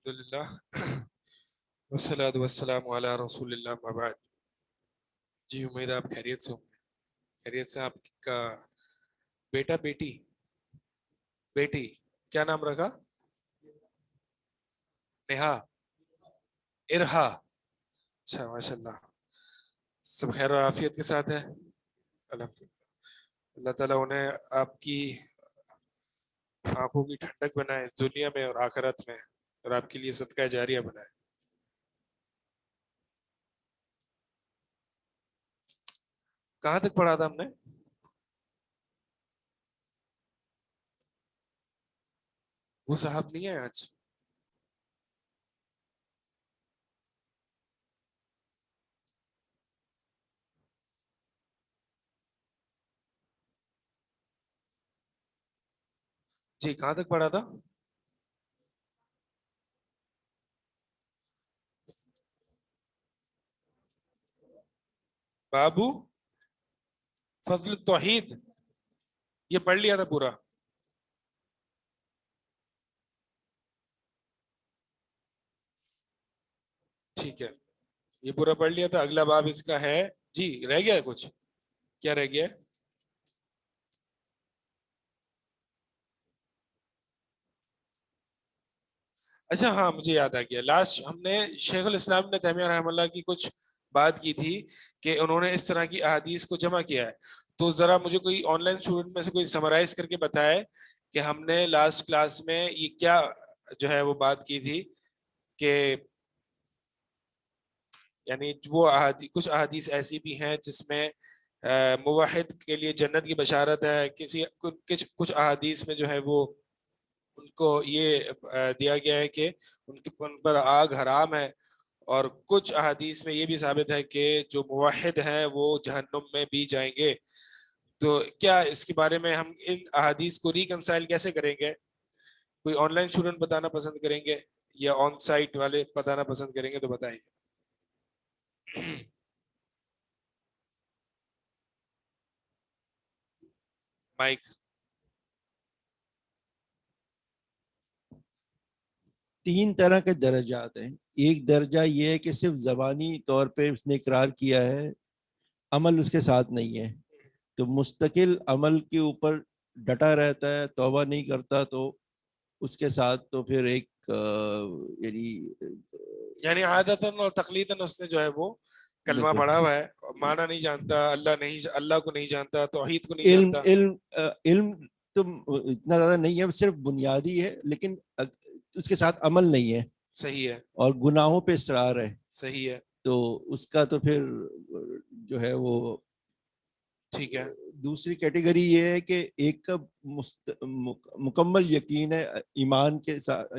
الحمدللہ والصلاۃ والسلام علی رسول اللہ اما بعد. جی امید آپ خیریت سے ہوں گے. خیریت سے. آپ کا بیٹا بیٹی کیا نام رکھا؟ نیہا، ارہا. اچھا ماشاء اللہ. سب خیر و عافیت کے ساتھ ہے الحمدللہ. اللہ تعالیٰ انہیں آپ کی آنکھوں کی ٹھنڈک بنائے اس دنیا میں اور آخرت میں، اور آپ کے لیے صدقہ جاریہ بنائے. کہاں تک پڑھا تھا ہم نے؟ وہ صاحب نہیں ہے آج؟ جی کہاں تک پڑھا تھا؟ بابو فضل التوحید، یہ پڑھ لیا تھا پورا؟ ٹھیک ہے، یہ پورا پڑھ لیا تھا. اگلا باب اس کا ہے. جی رہ گیا ہے کچھ؟ کیا رہ گیا ہے؟ اچھا ہاں مجھے یاد آ گیا. لاسٹ ہم نے شیخ الاسلام ابن تیمیہ رحمہ اللہ کی کچھ بات کی تھی کہ انہوں نے اس طرح کی احادیث کو جمع کیا ہے. تو ذرا مجھے کوئی آن لائن اسٹوڈنٹ میں سے کوئی سمرائز کر کے بتائے کہ ہم نے لاسٹ کلاس میں یہ کیا جو ہے وہ بات کی تھی کہ یعنی وہ کچھ احادیث ایسی بھی ہیں جس میں موحد کے لیے جنت کی بشارت ہے. کچھ احادیث میں جو ہے وہ ان کو یہ دیا گیا ہے کہ ان پر آگ حرام ہے. اور کچھ احادیث میں یہ بھی ثابت ہے کہ جو موحد ہیں وہ جہنم میں بھی جائیں گے. تو کیا اس کے بارے میں ہم ان احادیث کو ریکنسائل کیسے کریں گے؟ کوئی آن لائن اسٹوڈنٹ بتانا پسند کریں گے یا آن سائٹ والے بتانا پسند کریں گے تو بتائیں. مائک. تین طرح کے درجات ہیں. ایک درجہ یہ ہے کہ صرف زبانی طور پہ اس نے اقرار کیا ہے، عمل اس کے ساتھ نہیں ہے، تو مستقل عمل کے اوپر ڈٹا رہتا ہے، توبہ نہیں کرتا، تو اس کے ساتھ تو پھر ایک یعنی عادتاً اور تقلیداً اس نے جو ہے وہ کلمہ پڑھا ہوا ہے، معنی نہیں جانتا، اللہ کو نہیں جانتا، توحید کو نہیں جانتا. علم تو اتنا زیادہ نہیں ہے، صرف بنیادی ہے، لیکن اس کے ساتھ عمل نہیں ہے. صحیح ہے. اور گناہوں پہ اصرار ہے. صحیح ہے. تو اس کا تو پھر جو ہے وہ ٹھیک ہے. دوسری کیٹیگری یہ ہے کہ ایک کا مکمل یقین ہے، ایمان کے ساتھ،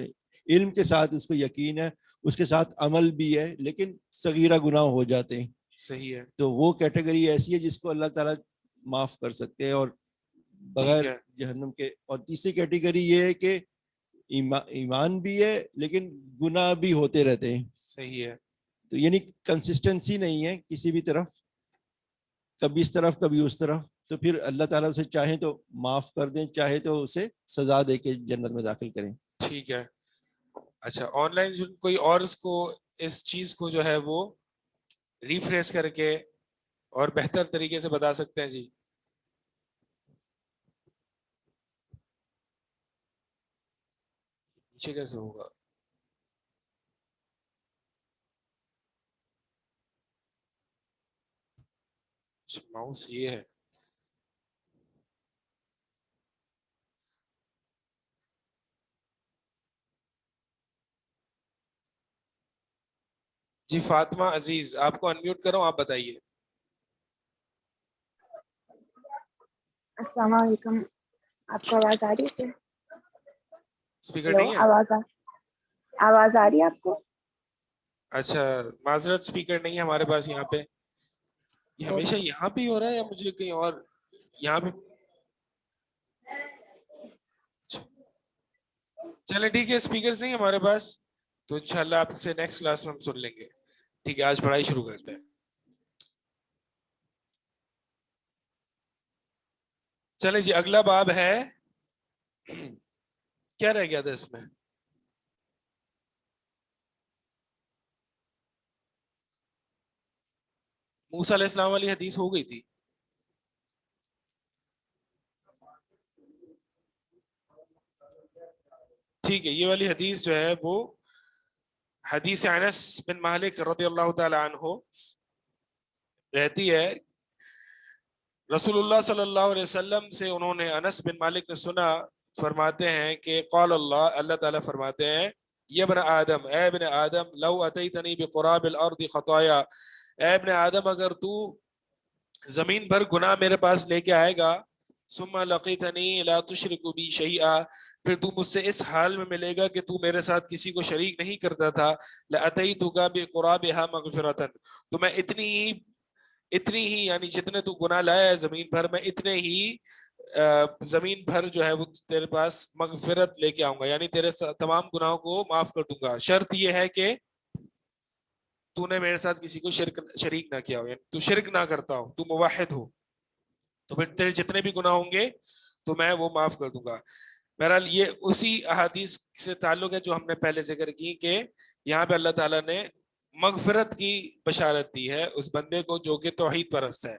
علم کے ساتھ اس کو یقین ہے، اس کے ساتھ عمل بھی ہے، لیکن صغیرہ گناہ ہو جاتے ہیں. صحیح ہے. تو وہ کیٹیگری ایسی ہے جس کو اللہ تعالیٰ معاف کر سکتے ہیں اور بغیر جہنم کے. اور تیسری کیٹیگری یہ ہے کہ ایمان بھی ہے لیکن گناہ بھی ہوتے رہتے ہیں. صحیح ہے. تو یعنی کنسسٹنسی نہیں ہے کسی بھی طرف، کبھی اس طرف کبھی اس طرف. تو پھر اللہ تعالیٰ اسے چاہیں تو معاف کر دیں، چاہے تو اسے سزا دے کے جنت میں داخل کریں. ٹھیک ہے. اچھا آن لائن کوئی اور اس چیز کو جو ہے وہ ریفریش کر کے اور بہتر طریقے سے بتا سکتے ہیں؟ جی نیچے کیسے ہوگا؟ ماؤس یہ ہے. جی فاطمہ عزیز آپ کو انمیوٹ کروں، آپ بتائیے. السلام علیکم، آپ کو آواز آ رہی ہے؟ اسپیکر نہیں ہے؟ آواز آ رہی ہے آپ کو؟ اچھا معذرت، اسپیکر نہیں ہے ہمارے پاس یہاں پہ. یہ ہمیشہ یہاں پہ ہی ہو رہا ہے یا مجھے کہیں اور یہاں پہ؟ چلے ٹھیک ہے، اسپیکرز نہیں ہمارے پاس تو انشاءاللہ آپ سے نیکسٹ کلاس میں ہم سن لیں گے. ٹھیک ہے آج پڑھائی شروع کرتے ہیں. چلے جی اگلا باب ہے. کیا رہ گیا تھا اس میں؟ موسیٰ علیہ السلام والی حدیث ہو گئی تھی. ٹھیک ہے, یہ والی حدیث جو ہے وہ حدیث انس بن مالک رضی اللہ تعالی عنہ رہتی ہے. رسول اللہ صلی اللہ علیہ وسلم سے انہوں نے, انس بن مالک نے سنا, فرماتے ہیں کہ قال اللہ, اللہ تعالیٰ فرماتے ہیں, یہ ابن آدم, اے ابن آدم, لو اتیتنی بقراب الارض خطایا, اے ابن آدم اگر تو زمین بھر گناہ میرے پاس لے کے آئے گا, ثم لقیتنی لا تشرک بی شیئا, پھر تو مجھ سے اس حال میں ملے گا کہ تو میرے ساتھ کسی کو شریک نہیں کرتا تھا, لاتیتک بقرابها مغفرۃ, تو میں اتنی ہی یعنی جتنے تو گناہ لایا ہے زمین بھر میں, اتنے ہی زمین بھر جو ہے وہ تیرے پاس مغفرت لے کے آؤں گا, یعنی تیرے تمام گناہوں کو معاف کر دوں گا. شرط یہ ہے کہ تو نے میرے ساتھ کسی کو شریک نہ کیا ہو, یعنی تو شرک نہ کرتا ہو, تو موحد ہو, تو پھر تیرے جتنے بھی گناہ ہوں گے تو میں وہ معاف کر دوں گا. بہرحال یہ اسی احادیث سے تعلق ہے جو ہم نے پہلے ذکر کی کہ یہاں پہ اللہ تعالیٰ نے مغفرت کی بشارت دی ہے اس بندے کو جو کہ توحید پرست ہے.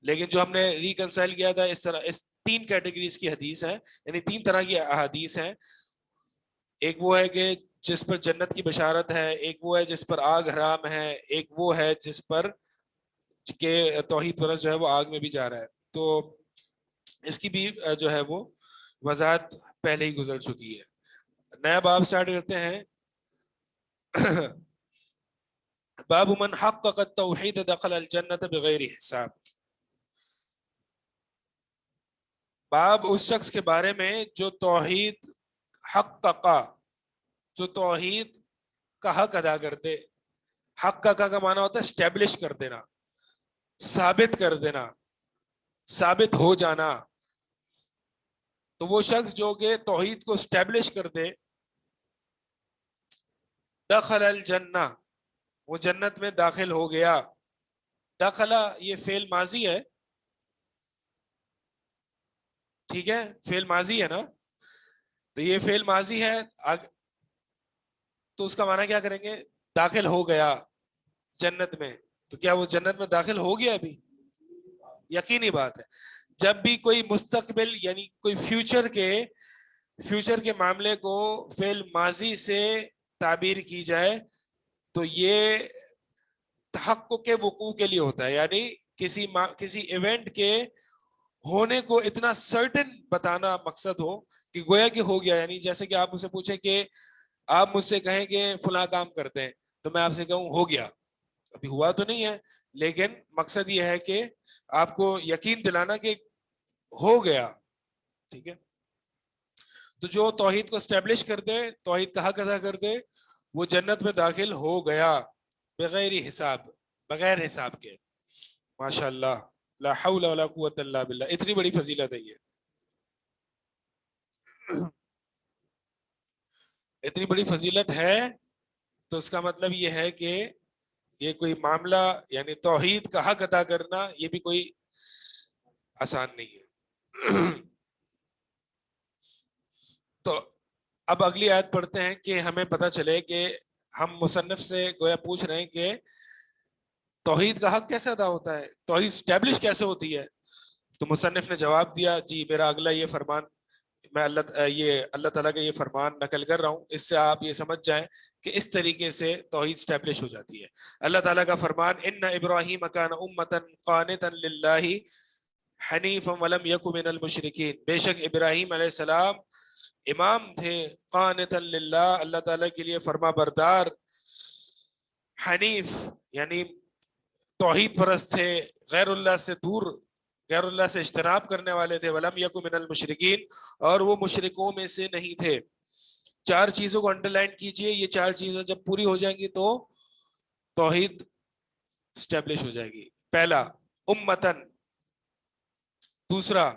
لیکن جو ہم نے ریکنسائل کیا تھا اس طرح, اس 3 کیٹیگریز کی حدیث ہے, یعنی 3 طرح کی احادیث ہیں. ایک وہ ہے کہ جس پر جنت کی بشارت ہے, ایک وہ ہے جس پر آگ حرام ہے, ایک وہ ہے جس پر کہ توحید پرست جو ہے وہ آگ میں بھی جا رہا ہے. تو اس کی بھی جو ہے وہ وضاحت پہلے ہی گزر چکی ہے. نیا باب سٹارٹ کرتے ہیں. باب من حقق التوحید دخل الجنت بغیر حساب. باب اس شخص کے بارے میں جو توحید حققا, جو توحید کا حق ادا کرتے. حق کا معنی ہوتا ہے اسٹیبلش کر دینا, ثابت کر دینا, ثابت ہو جانا. تو وہ شخص جو کہ توحید کو اسٹیبلش کر دے, دخل الجنہ, وہ جنت میں داخل ہو گیا. دخلا یہ فعل ماضی ہے, ٹھیک ہے, فعل ماضی ہے نا, تو یہ فعل ماضی ہے, تو اس کا معنی کیا کریں گے؟ داخل ہو گیا جنت میں. تو کیا وہ جنت میں داخل ہو گیا ابھی؟ یقینی بات ہے. جب بھی کوئی مستقبل یعنی کوئی فیوچر کے معاملے کو فعل ماضی سے تعبیر کی جائے تو یہ تحقق کے وقوع کے لیے ہوتا ہے, یعنی کسی ایونٹ کے ہونے کو اتنا سرٹن بتانا مقصد ہو کہ گویا کہ ہو گیا. یعنی جیسے کہ آپ مجھ سے پوچھیں کہ آپ مجھ سے کہیں کہ فلاں کام کرتے ہیں, تو میں آپ سے کہوں ہو گیا, ابھی ہوا تو نہیں ہے, لیکن مقصد یہ ہے کہ آپ کو یقین دلانا کہ ہو گیا. ٹھیک ہے, تو جو توحید کو اسٹیبلش کر دے, توحید کا حق ادا کر دے, وہ جنت میں داخل ہو گیا بغیر حساب, بغیر حساب کے. ماشاء اللہ, لا حول ولا قوت الا باللہ, اتنی بڑی فضیلت ہے یہ, اتنی بڑی فضیلت ہے. تو اس کا مطلب یہ ہے کہ یہ کوئی معاملہ یعنی توحید کا حق ادا کرنا یہ بھی کوئی آسان نہیں ہے. تو اب اگلی آیت پڑھتے ہیں کہ ہمیں پتہ چلے کہ ہم مصنف سے گویا پوچھ رہے ہیں کہ توحید کا حق کیسے ادا ہوتا ہے, توحید اسٹیبلش کیسے ہوتی ہے. تو مصنف نے جواب دیا, جی میرا اگلا یہ فرمان, میں اللہ تعالیٰ کا یہ فرمان نقل کر رہا ہوں, اس سے آپ یہ سمجھ جائیں کہ اس طریقے سے توحید اسٹیبلش ہو جاتی ہے. اللہ تعالیٰ کا فرمان, ان ابراہیم کان امۃ قانتا للہ حنیفا ولم یک من المشرکین, بے شک ابراہیم علیہ السلام امام تھے, قانتا للہ, اللہ تعالیٰ کے لیے فرما بردار, حنیف یعنی توحید پرست تھے, غیر اللہ سے دور, غیر اللہ سے اجتناب کرنے والے تھے, ولم یک من المشرکین, اور وہ مشرکوں میں سے نہیں تھے. 4 چیزوں کو انڈرلائن کیجئے, یہ 4 چیزیں جب پوری ہو جائیں گی تو توحید اسٹیبلش ہو جائے گی. پہلا امتن, دوسرا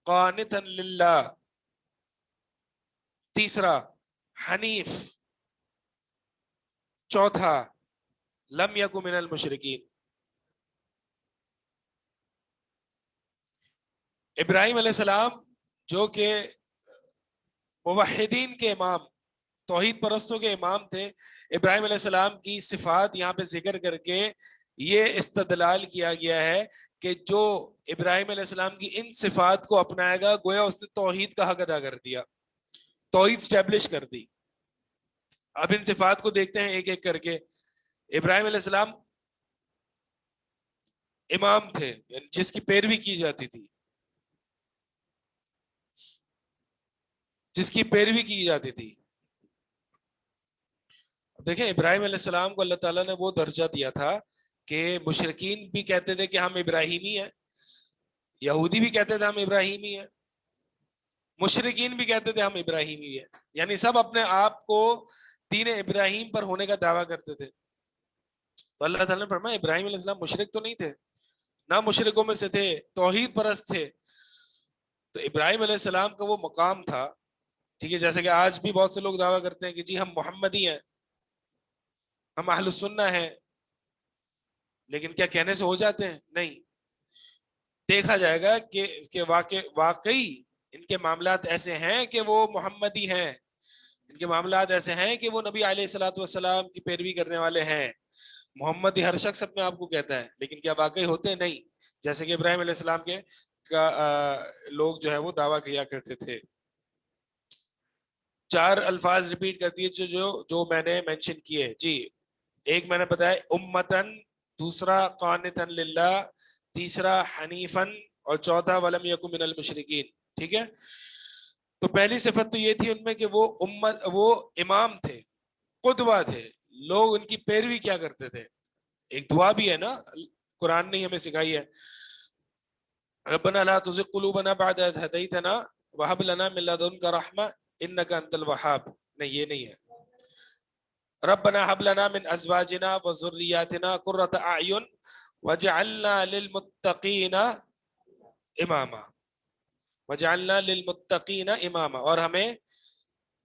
قانتا للہ, تیسرا حنیف, چوتھا لم یک من المشرکین. ابراہیم علیہ السلام جو کہ موحدین کے امام, توحید پرستوں کے امام تھے, ابراہیم علیہ السلام کی صفات یہاں پہ ذکر کر کے یہ استدلال کیا گیا ہے کہ جو ابراہیم علیہ السلام کی ان صفات کو اپنائے گا گویا اس نے توحید کا حق ادا کر دیا, توحید اسٹیبلش کر دی. اب ان صفات کو دیکھتے ہیں ایک ایک کر کے. ابراہیم علیہ السلام امام تھے, یعنی جس کی پیروی کی جاتی تھی, جس کی پیروی کی جاتی تھی. دیکھیں ابراہیم علیہ السلام کو اللہ تعالیٰ نے وہ درجہ دیا تھا کہ مشرکین بھی کہتے تھے کہ ہم ابراہیمی ہیں, یہودی بھی کہتے تھے ہم ابراہیمی ہیں, مشرکین بھی کہتے تھے ہم ابراہیمی ہیں, یعنی سب اپنے آپ کو دین ابراہیم پر ہونے کا دعویٰ کرتے تھے. تو اللہ تعالیٰ نے فرمایا ابراہیم علیہ السلام مشرک تو نہیں تھے, نہ مشرکوں میں سے تھے, توحید پرست تھے. تو ابراہیم علیہ السلام کا وہ مقام تھا, ٹھیک ہے, جیسے کہ آج بھی بہت سے لوگ دعویٰ کرتے ہیں کہ جی ہم محمدی ہیں, ہم اہل السنہ ہیں, لیکن کیا کہنے سے ہو جاتے ہیں؟ نہیں. دیکھا جائے گا کہ اس کے واقعی ان کے معاملات ایسے ہیں کہ وہ محمدی ہیں, ان کے معاملات ایسے ہیں کہ وہ نبی علیہ الصلوۃ والسلام کی پیروی کرنے والے ہیں. محمدی ہر شخص اپنے آپ کو کہتا ہے, لیکن کیا واقعی ہوتے ہیں؟ نہیں. جیسے کہ ابراہیم علیہ السلام کے لوگ جو ہے وہ دعویٰ کیا کرتے تھے. 4 الفاظ ریپیٹ کر دیے جو میں نے مینشن کیے. جی ایک میں نے بتایا امتن, دوسرا قانتن للہ, تیسرا حنیفن, اور چوتھا ولم یکن من المشرکین. ٹھیک ہے, تو پہلی صفت تو یہ تھی ان میں کہ وہ امام تھے, قدوہ تھے, لوگ ان کی پیروی کیا کرتے تھے. ایک دعا بھی ہے نا, قرآن نے ہمیں سکھائی ہے, ربنا لا تزغ قلوبنا بعد اذ ہدیتنا وہب لنا من لدنک رحمہ انک انت الوہاب. نہیں, یہ نہیں ہے. ربنا هب لنا من ازواجنا وذرياتنا قرة اعین وجعلنا للمتقین اماما, وجعلنا للمتقین اماما, اور ہمیں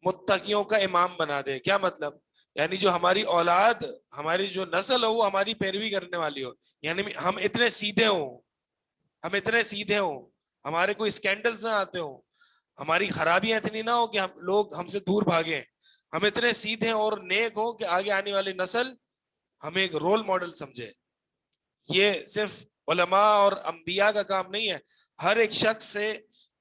متقیوں کا امام بنا دے. کیا مطلب؟ یعنی جو ہماری اولاد, ہماری جو نسل ہو وہ ہماری پیروی کرنے والی ہو, یعنی ہم اتنے سیدھے ہوں, ہم اتنے سیدھے ہوں, ہمارے کوئی اسکینڈلز نہ آتے ہوں, ہماری خرابیاں اتنی نہ ہو کہ ہم لوگ ہم سے دور بھاگیں, ہم اتنے سیدھے اور نیک ہوں کہ آگے آنے والی نسل ہمیں ایک رول ماڈل سمجھے. یہ صرف علماء اور انبیاء کا کام نہیں ہے, ہر ایک شخص سے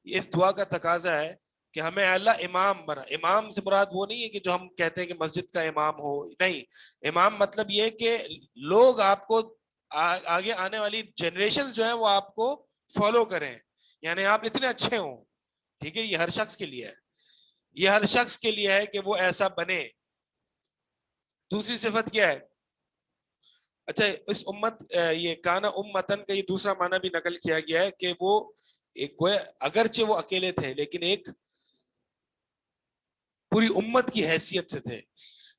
اس دعا کا تقاضا ہے کہ ہمیں اللہ امام بنا. امام سے مراد وہ نہیں ہے کہ جو ہم کہتے ہیں کہ مسجد کا امام ہو, نہیں. امام مطلب یہ کہ لوگ آپ کو آگے آنے والی جنریشن جو ہیں وہ آپ کو فالو کریں, یعنی آپ اتنے اچھے ہوں. ٹھیک ہے, یہ ہر شخص کے لیے ہے, یہ ہر شخص کے لیے ہے کہ وہ ایسا بنے. دوسری صفت کیا ہے؟ اچھا, اس امت, یہ کانا امتن کا یہ دوسرا معنی بھی نقل کیا گیا ہے کہ وہ ایک, اگرچہ وہ اکیلے تھے لیکن ایک پوری امت کی حیثیت سے تھے.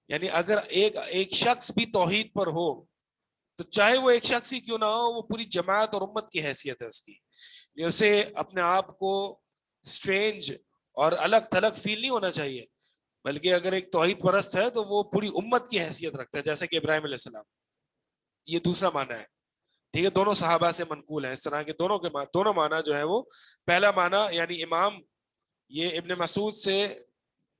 یعنی اگر ایک شخص بھی توحید پر ہو تو چاہے وہ ایک شخص ہی کیوں نہ ہو, وہ پوری جماعت اور امت کی حیثیت ہے اس کی. اسے اپنے آپ کو اسٹرینج اور الگ تھلگ فیل نہیں ہونا چاہیے, بلکہ اگر ایک توحید پرست ہے تو وہ پوری امت کی حیثیت رکھتا ہے, جیسا کہ ابراہیم علیہ السلام. یہ دوسرا معنی ہے. ٹھیک ہے, دونوں صحابہ سے منقول ہیں اس طرح کے دونوں معنی جو ہے وہ. پہلا معنی یعنی امام, یہ ابن مسعود سے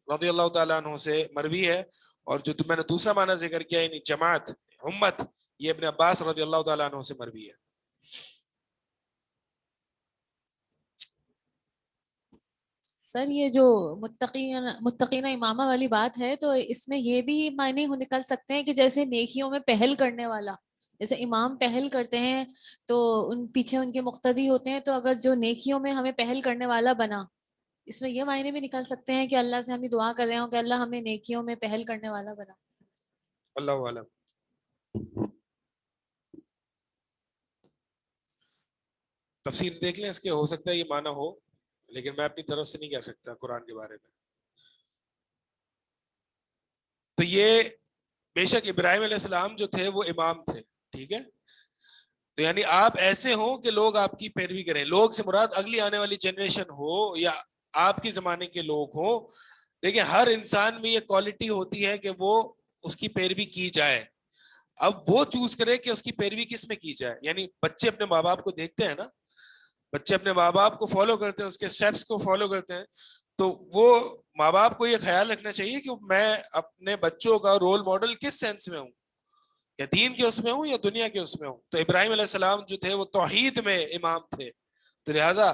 رضی اللہ تعالیٰ عنہ سے مروی ہے, اور جو میں نے دوسرا معنی ذکر کیا یعنی جماعت, امت, یہ ابن عباس رضی اللہ تعالیٰ عنہ سے مروی ہے. سر یہ جو متقین امامہ والی بات ہے, تو اس میں یہ بھی معنی نکل سکتے ہیں کہ جیسے نیکیوں میں پہل کرنے والا, جیسے امام پہل کرتے ہیں تو ان پیچھے ان کے مقتدی ہوتے ہیں, تو اگر جو نیکیوں میں ہمیں پہل کرنے والا بنا, اس میں یہ معنی بھی نکل سکتے ہیں کہ اللہ سے ہم دعا کر رہے ہوں کہ اللہ ہمیں نیکیوں میں پہل کرنے والا بنا. اللہ عالم. تفسیر دیکھ لیں اس کے, ہو سکتا ہے یہ معنی ہو, لیکن میں اپنی طرف سے نہیں کہہ سکتا قرآن کے بارے میں. تو یہ بے شک ابراہیم علیہ السلام جو تھے وہ امام تھے. ٹھیک ہے, تو یعنی آپ ایسے ہوں کہ لوگ آپ کی پیروی کریں. لوگ سے مراد اگلی آنے والی جنریشن ہو یا آپ کے زمانے کے لوگ ہوں. دیکھیں ہر انسان میں یہ کوالٹی ہوتی ہے کہ وہ اس کی پیروی کی جائے. اب وہ چوز کرے کہ اس کی پیروی کس میں کی جائے. یعنی بچے اپنے ماں باپ کو دیکھتے ہیں نا, بچے اپنے ماں باپ کو فالو کرتے ہیں, اس کے سٹیپس کو فالو کرتے ہیں, تو وہ ماں باپ کو یہ خیال رکھنا چاہیے کہ میں اپنے بچوں کا رول ماڈل کس سینس میں ہوں. کہ دین کے اس میں ہوں یا دنیا کے اس میں ہوں. تو ابراہیم علیہ السلام جو تھے وہ توحید میں امام تھے. تو لہٰذا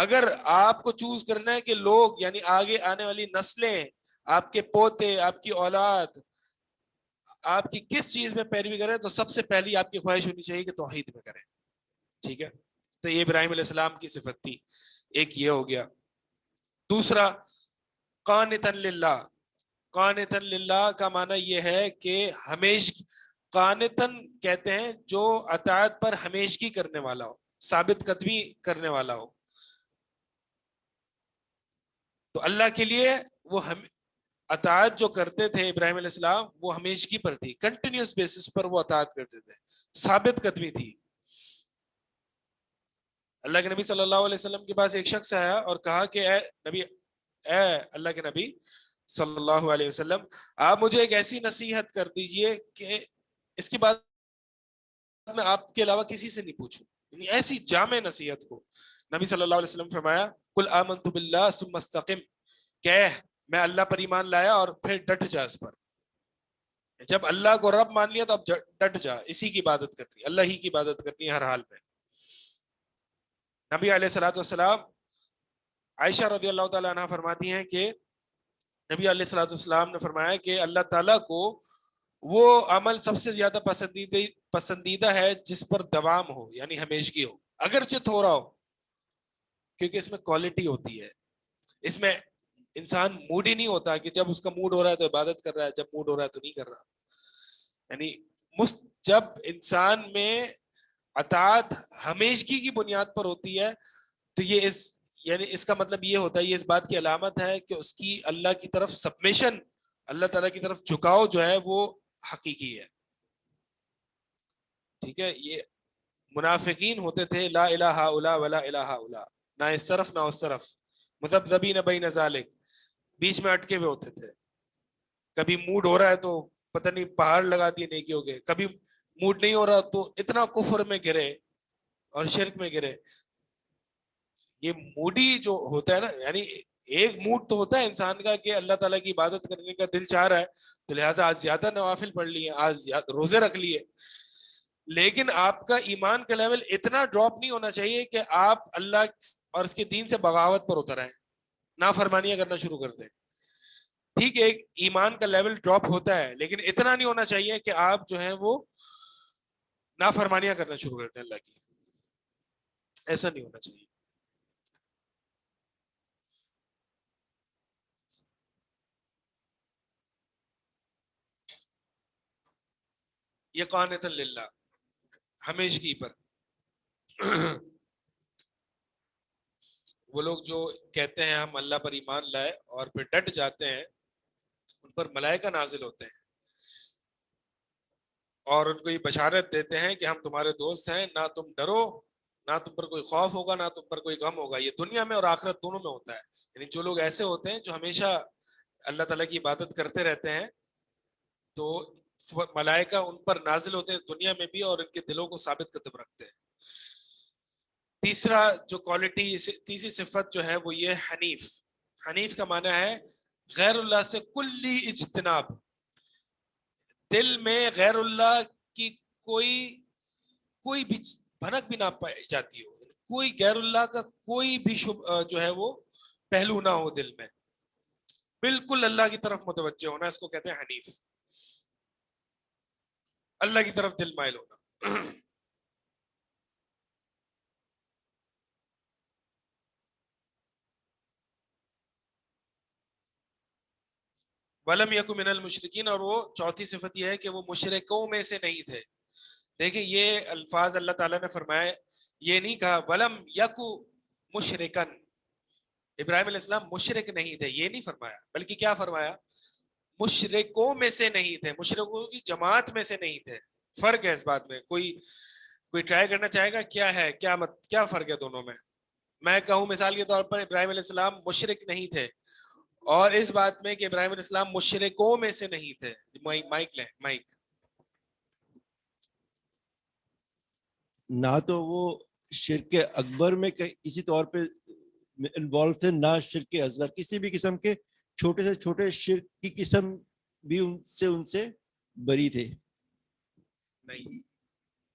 اگر آپ کو چوز کرنا ہے کہ لوگ یعنی آگے آنے والی نسلیں، آپ کے پوتے، آپ کی اولاد آپ کی کس چیز میں پیروی کریں، تو سب سے پہلی آپ کی خواہش ہونی چاہیے کہ توحید میں کریں. ٹھیک ہے، تو یہ ابراہیم علیہ السلام کی صفت تھی. ایک یہ ہو گیا. دوسرا قانتاً للہ. قانتاً للہ کا معنی یہ ہے کہ قانتاً کہتے ہیں جو اطاعت پر ہمیشگی کرنے والا ہو، ثابت قدمی کرنے والا ہو. تو اللہ کے لیے وہ اطاعت جو کرتے تھے ابراہیم علیہ السلام، وہ ہمیشگی پر تھی، کنٹینیوس بیسس پر وہ اطاعت کرتے تھے، ثابت قدمی تھی. اللہ کے نبی صلی اللہ علیہ وسلم کے پاس ایک شخص آیا اور کہا کہ اے اللہ کے نبی صلی اللہ علیہ وسلم، آپ مجھے ایک ایسی نصیحت کر دیجئے کہ اس کے بعد میں آپ کے علاوہ کسی سے نہیں پوچھوں، یعنی ایسی جامع نصیحت کو. نبی صلی اللہ علیہ وسلم فرمایا قل آمنت باللہ ثم استقم، کہہ میں اللہ پر ایمان لایا اور پھر ڈٹ جا اس پر. جب اللہ کو رب مان لیا تو اب ڈٹ جا، اسی کی عبادت کرنی، اللہ ہی کی عبادت کرنی ہر حال میں. نبی علیہ الصلوۃ والسلام، عائشہ رضی اللہ تعالیٰ عنہ فرماتی ہیں کہ نبی علیہ الصلوۃ والسلام نے فرمایا کہ اللہ تعالیٰ کو وہ عمل سب سے زیادہ پسندیدہ ہے جس پر دوام ہو، یعنی ہمیشگی ہو، اگرچہ تھوڑا ہو، کیونکہ اس میں کوالٹی ہوتی ہے. اس میں انسان موڈی نہیں ہوتا کہ جب اس کا موڈ ہو رہا ہے تو عبادت کر رہا ہے، جب موڈ ہو رہا ہے تو نہیں کر رہا. یعنی جب انسان میں اطاعت ہمیشگی کی بنیاد پر ہوتی ہے تو یہ یعنی اس کا مطلب یہ ہوتا ہے، یہ اس بات کی علامت ہے کہ اس کی اللہ کی طرف سبمیشن، اللہ تعالیٰ کی طرف جھکاؤ جو ہے وہ حقیقی ہے. ٹھیک ہے، یہ منافقین ہوتے تھے لا الہ الا ولا الہ الا، نہ اس طرف نہ اس طرف، مذبذبین بین ذالک، بیچ میں اٹکے ہوئے ہوتے تھے. کبھی موڈ ہو رہا ہے تو پتہ نہیں پہاڑ لگا دیے نیکیوں کے، کبھی موڈ نہیں ہو رہا تو اتنا کفر میں گرے اور شرک میں گرے. یہ موڈی جو ہوتا ہے نا، یعنی ایک موڈ تو ہوتا ہے انسان کا کہ اللہ تعالیٰ کی عبادت کرنے کا دل چاہ رہا ہے تو لہٰذا آج زیادہ نوافل پڑھ لیے، آج روزے رکھ لیے، لیکن آپ کا ایمان کا لیول اتنا ڈراپ نہیں ہونا چاہیے کہ آپ اللہ اور اس کے دین سے بغاوت پر اتر آئیں، نافرمانیاں کرنا شروع کر دیں. ٹھیک ہے، ایک ایمان کا لیول ڈراپ ہوتا ہے، لیکن اتنا نہیں ہونا چاہیے کہ آپ جو ہیں وہ نافرمانیاں کرنا شروع کرتے ہیں اللہ کی. ایسا نہیں ہونا چاہیے. یہ قانتا للہ، ہمیشگی پر. وہ لوگ جو کہتے ہیں ہم اللہ پر ایمان لائے اور پھر ڈٹ جاتے ہیں، ان پر ملائکہ نازل ہوتے ہیں اور ان کو یہ بشارت دیتے ہیں کہ ہم تمہارے دوست ہیں، نہ تم ڈرو، نہ تم پر کوئی خوف ہوگا، نہ تم پر کوئی غم ہوگا. یہ دنیا میں اور آخرت دونوں میں ہوتا ہے. یعنی جو لوگ ایسے ہوتے ہیں جو ہمیشہ اللہ تعالیٰ کی عبادت کرتے رہتے ہیں تو ملائکہ ان پر نازل ہوتے ہیں دنیا میں بھی اور ان کے دلوں کو ثابت قدم رکھتے ہیں. تیسرا جو کوالٹی، تیسری صفت جو ہے وہ یہ حنیف. حنیف کا معنی ہے غیر اللہ سے کلی اجتناب. دل میں غیر اللہ کی کوئی بھی بھنک بھی نہ پائی جاتی ہو، کوئی غیر اللہ کا کوئی بھی جو ہے وہ پہلو نہ ہو دل میں، بالکل اللہ کی طرف متوجہ ہونا، اس کو کہتے ہیں حنیف. اللہ کی طرف دل مائل ہونا. ولم یکن من المشرکین، اور وہ چوتھی صفت یہ ہے کہ وہ مشرکوں میں سے نہیں تھے. دیکھیں یہ الفاظ اللہ تعالیٰ نے فرمائے، یہ نہیں کہا ولم یکو مشرکن، ابراہیم علیہ السلام مشرک نہیں تھے، یہ نہیں فرمایا، بلکہ کیا فرمایا؟ مشرکوں میں سے نہیں تھے، مشرکوں کی جماعت میں سے نہیں تھے. فرق ہے اس بات میں. کوئی ٹرائی کرنا چاہے گا کیا ہے، کیا فرق ہے دونوں میں؟ میں کہوں مثال کے طور پر ابراہیم علیہ السلام مشرک نہیں تھے، اور اس بات میں کہ ابراہیم علیہ السلام مشرکوں میں سے نہیں تھے. مائک لیں، مائک. نہ تو وہ شرک اکبر میں کسی طور پہ انوالو تھے، نہ شرک اصغر، کسی بھی قسم کے چھوٹے سے چھوٹے شرک کی قسم بھی ان سے بری تھے. نہیں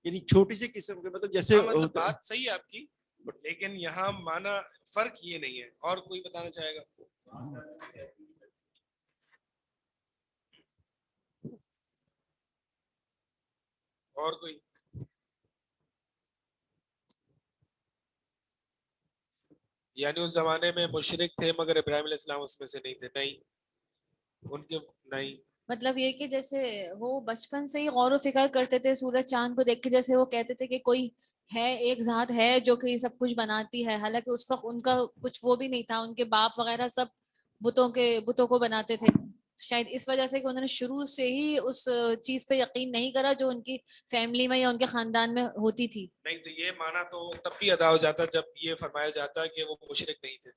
یعنی چھوٹی سی قسم کے مطلب جیسے مطلب بات صحیح ہے آپ کی، لیکن یہاں معنی فرق یہ نہیں ہے. اور کوئی بتانا چاہے گا؟ اور کوئی؟ یعنی اس زمانے میں مشرک تھے مگر ابراہیم علیہ السلام اس میں سے نہیں تھے؟ نہیں ان کے نہیں. مطلب یہ کہ جیسے وہ بچپن سے ہی غور و فکر کرتے تھے سورج چاند کو دیکھ کے، جیسے وہ کہتے تھے کہ کوئی ہے، ایک ذات ہے جو کہ سب کچھ بناتی ہے، حالانکہ اس وقت ان کا کچھ وہ بھی نہیں تھا، ان کے باپ وغیرہ سب بتوں کو بناتے تھے. شاید اس وجہ سے کہ انہوں نے شروع سے ہی اس چیز پہ یقین نہیں کرا جو ان کی فیملی میں یا ان کے خاندان میں ہوتی تھی. نہیں تو یہ معنی تو تب بھی ادا ہو جاتا جب یہ فرمایا جاتا کہ وہ مشرک نہیں تھے.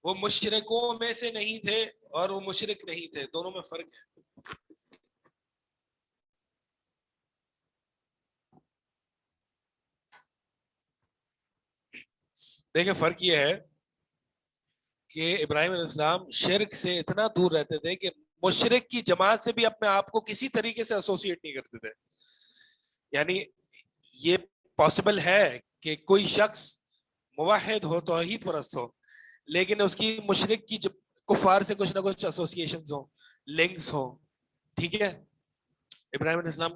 وہ مشرکوں میں سے نہیں تھے اور وہ مشرک نہیں تھے، دونوں میں فرق ہے. دیکھیں فرق یہ ہے کہ ابراہیم علیہ السلام شرک سے اتنا دور رہتے تھے کہ مشرک کی جماعت سے بھی اپنے آپ کو کسی طریقے سے ایسوسیٹ نہیں کرتے تھے. یعنی یہ پاسبل ہے کہ کوئی شخص موحد ہو، توحید پرست ہو، لیکن اس کی مشرک کی کفار سے کچھ نہ کچھ ایسوسیشنز ہوں، لنکس ہوں. ٹھیک ہے، ابراہیم علیہ السلام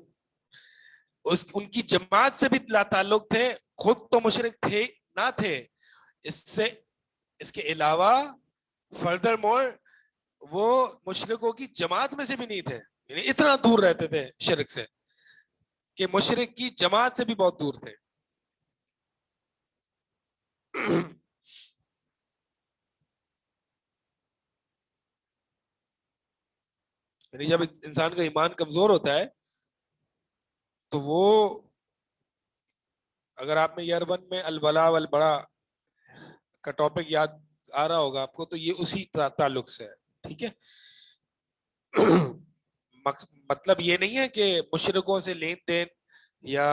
ان کی جماعت سے بھی لا تعلق تھے، خود تو مشرک تھے نہ تھے، اس کے علاوہ فردر مور وہ مشرکوں کی جماعت میں سے بھی نہیں تھے. یعنی اتنا دور رہتے تھے شرک سے کہ مشرک کی جماعت سے بھی بہت دور تھے. یعنی جب انسان کا ایمان کمزور ہوتا ہے تو وہ، اگر آپ نے ایئر 1 میں الولا والبرا کا ٹاپک یاد آ رہا ہوگا آپ کو، تو یہ اسی تعلق سے ہے. ٹھیک ہے، مطلب یہ نہیں ہے کہ مشرکوں سے لین دین یا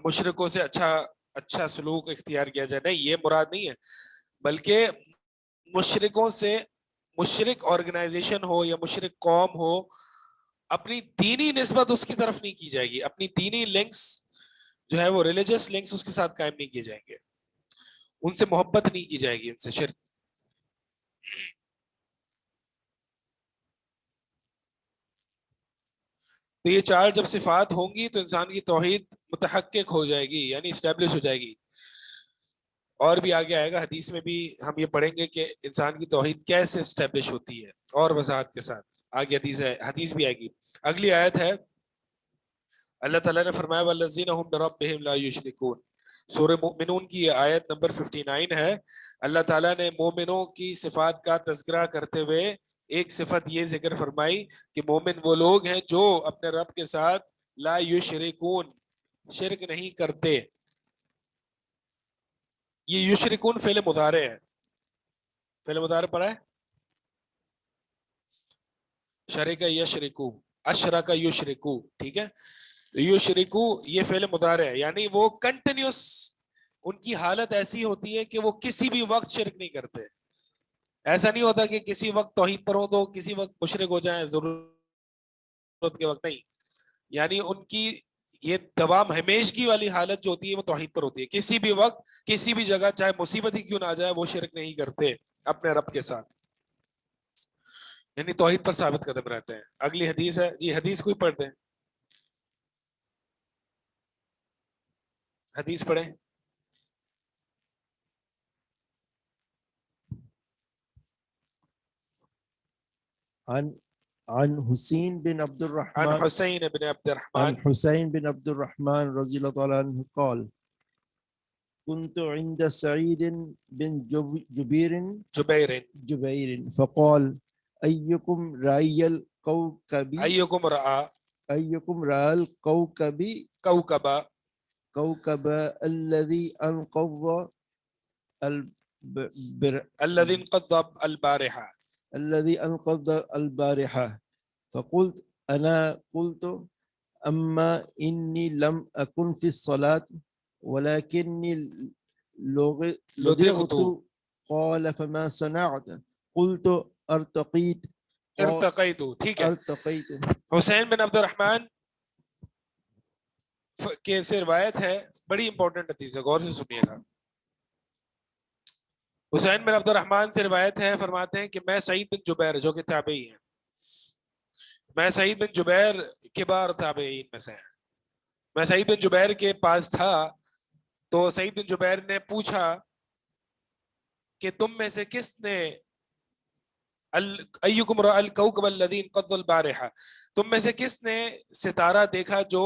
مشرکوں سے اچھا سلوک اختیار کیا جائے، نہیں، یہ مراد نہیں ہے. بلکہ مشرکوں سے، مشرک آرگنائزیشن ہو یا مشرک قوم ہو، اپنی دینی نسبت اس کی طرف نہیں کی جائے گی، اپنی دینی لنکس جو ہے وہ ریلیجس لنکس اس کے ساتھ قائم نہیں کیے جائیں گے، ان سے محبت نہیں کی جائے گی، ان سے شرک. تو یہ چار جب صفات ہوں گی تو انسان کی توحید متحقق ہو جائے گی، یعنی اسٹیبلش ہو جائے گی. اور بھی آگے آئے گا حدیث میں بھی ہم یہ پڑھیں گے کہ انسان کی توحید کیسے اسٹیبلش ہوتی ہے، اور وضاحت کے ساتھ آگے حدیث بھی آئے گی. اگلی آیت ہے، اللہ تعالیٰ نے فرمایا وَالَّذِينَ هُمْ بِرَبِّهِمْ لَا يُشْرِكُونَ. سورہ مؤمنون کی آیت نمبر 59 ہے. اللہ تعالیٰ نے مومنوں کی صفات کا تذکرہ کرتے ہوئے ایک صفت یہ ذکر فرمائی کہ مومن وہ لوگ ہیں جو اپنے رب کے ساتھ لا یشرکون، شرک نہیں کرتے. یہ یشرکون فعل مضارع ہے، فعل مضارع پڑھا ہے، شرک یشرکو، اشرک یشرکو. ٹھیک ہے، یشرکو یہ فعل مضارع ہے، یعنی وہ کنٹینیوس، ان کی حالت ایسی ہوتی ہے کہ وہ کسی بھی وقت شرک نہیں کرتے. ایسا نہیں ہوتا کہ کسی وقت توحید پر ہو تو کسی وقت مشرک ہو جائیں ضرورت کے وقت، نہیں. یعنی ان کی یہ دوام ہمیشگی والی حالت جو ہوتی ہے وہ توحید پر ہوتی ہے. کسی بھی وقت کسی بھی جگہ چاہے مصیبت ہی کیوں نہ آ جائے وہ شرک نہیں کرتے اپنے رب کے ساتھ، یعنی توحید پر ثابت قدم رہتے ہیں. اگلی حدیث ہے جی، حدیث کوئی پڑھ دیں، حدیث پڑھیں. عن حسین بن عبد عن الرحمن حسین بن عبد عن الرحمن حسین بن عبد الرحمن رضی اللہ تعالی عنہ قال كنت عند سعيد بن جبير فقال أيكم رأي الكوكب ایکم رعا کوکب الذي أنقض الذي انقضب البارحة الذي أنقض البارحة. فقلت أنا قلت أما إني لم أكن في الصلاة ولكني لدغت. قال فما صنعت؟ قلت ارتقيت. ارتقیتو, ٹھیک ہے. ارتقیت. حسین بن عبد الرحمن کے سے روایت ہے, بڑی امپورٹنٹ حدیث ہے, غور سے سنیے گا. حسین بن عبد الرحمن سے روایت ہے, فرماتے ہیں کہ میں سعید بن جبیر, جو کہ تابعی ہیں, میں سعید بن جبیر کبار تابعین میں سے ہیں, میں سعید بن جبیر کے پاس تھا, تو سعید بن جبیر نے پوچھا کہ تم میں سے کس نے ایکم رأى الكوكب الذي انقض البارحة, تم میں سے کس نے ستارہ دیکھا جو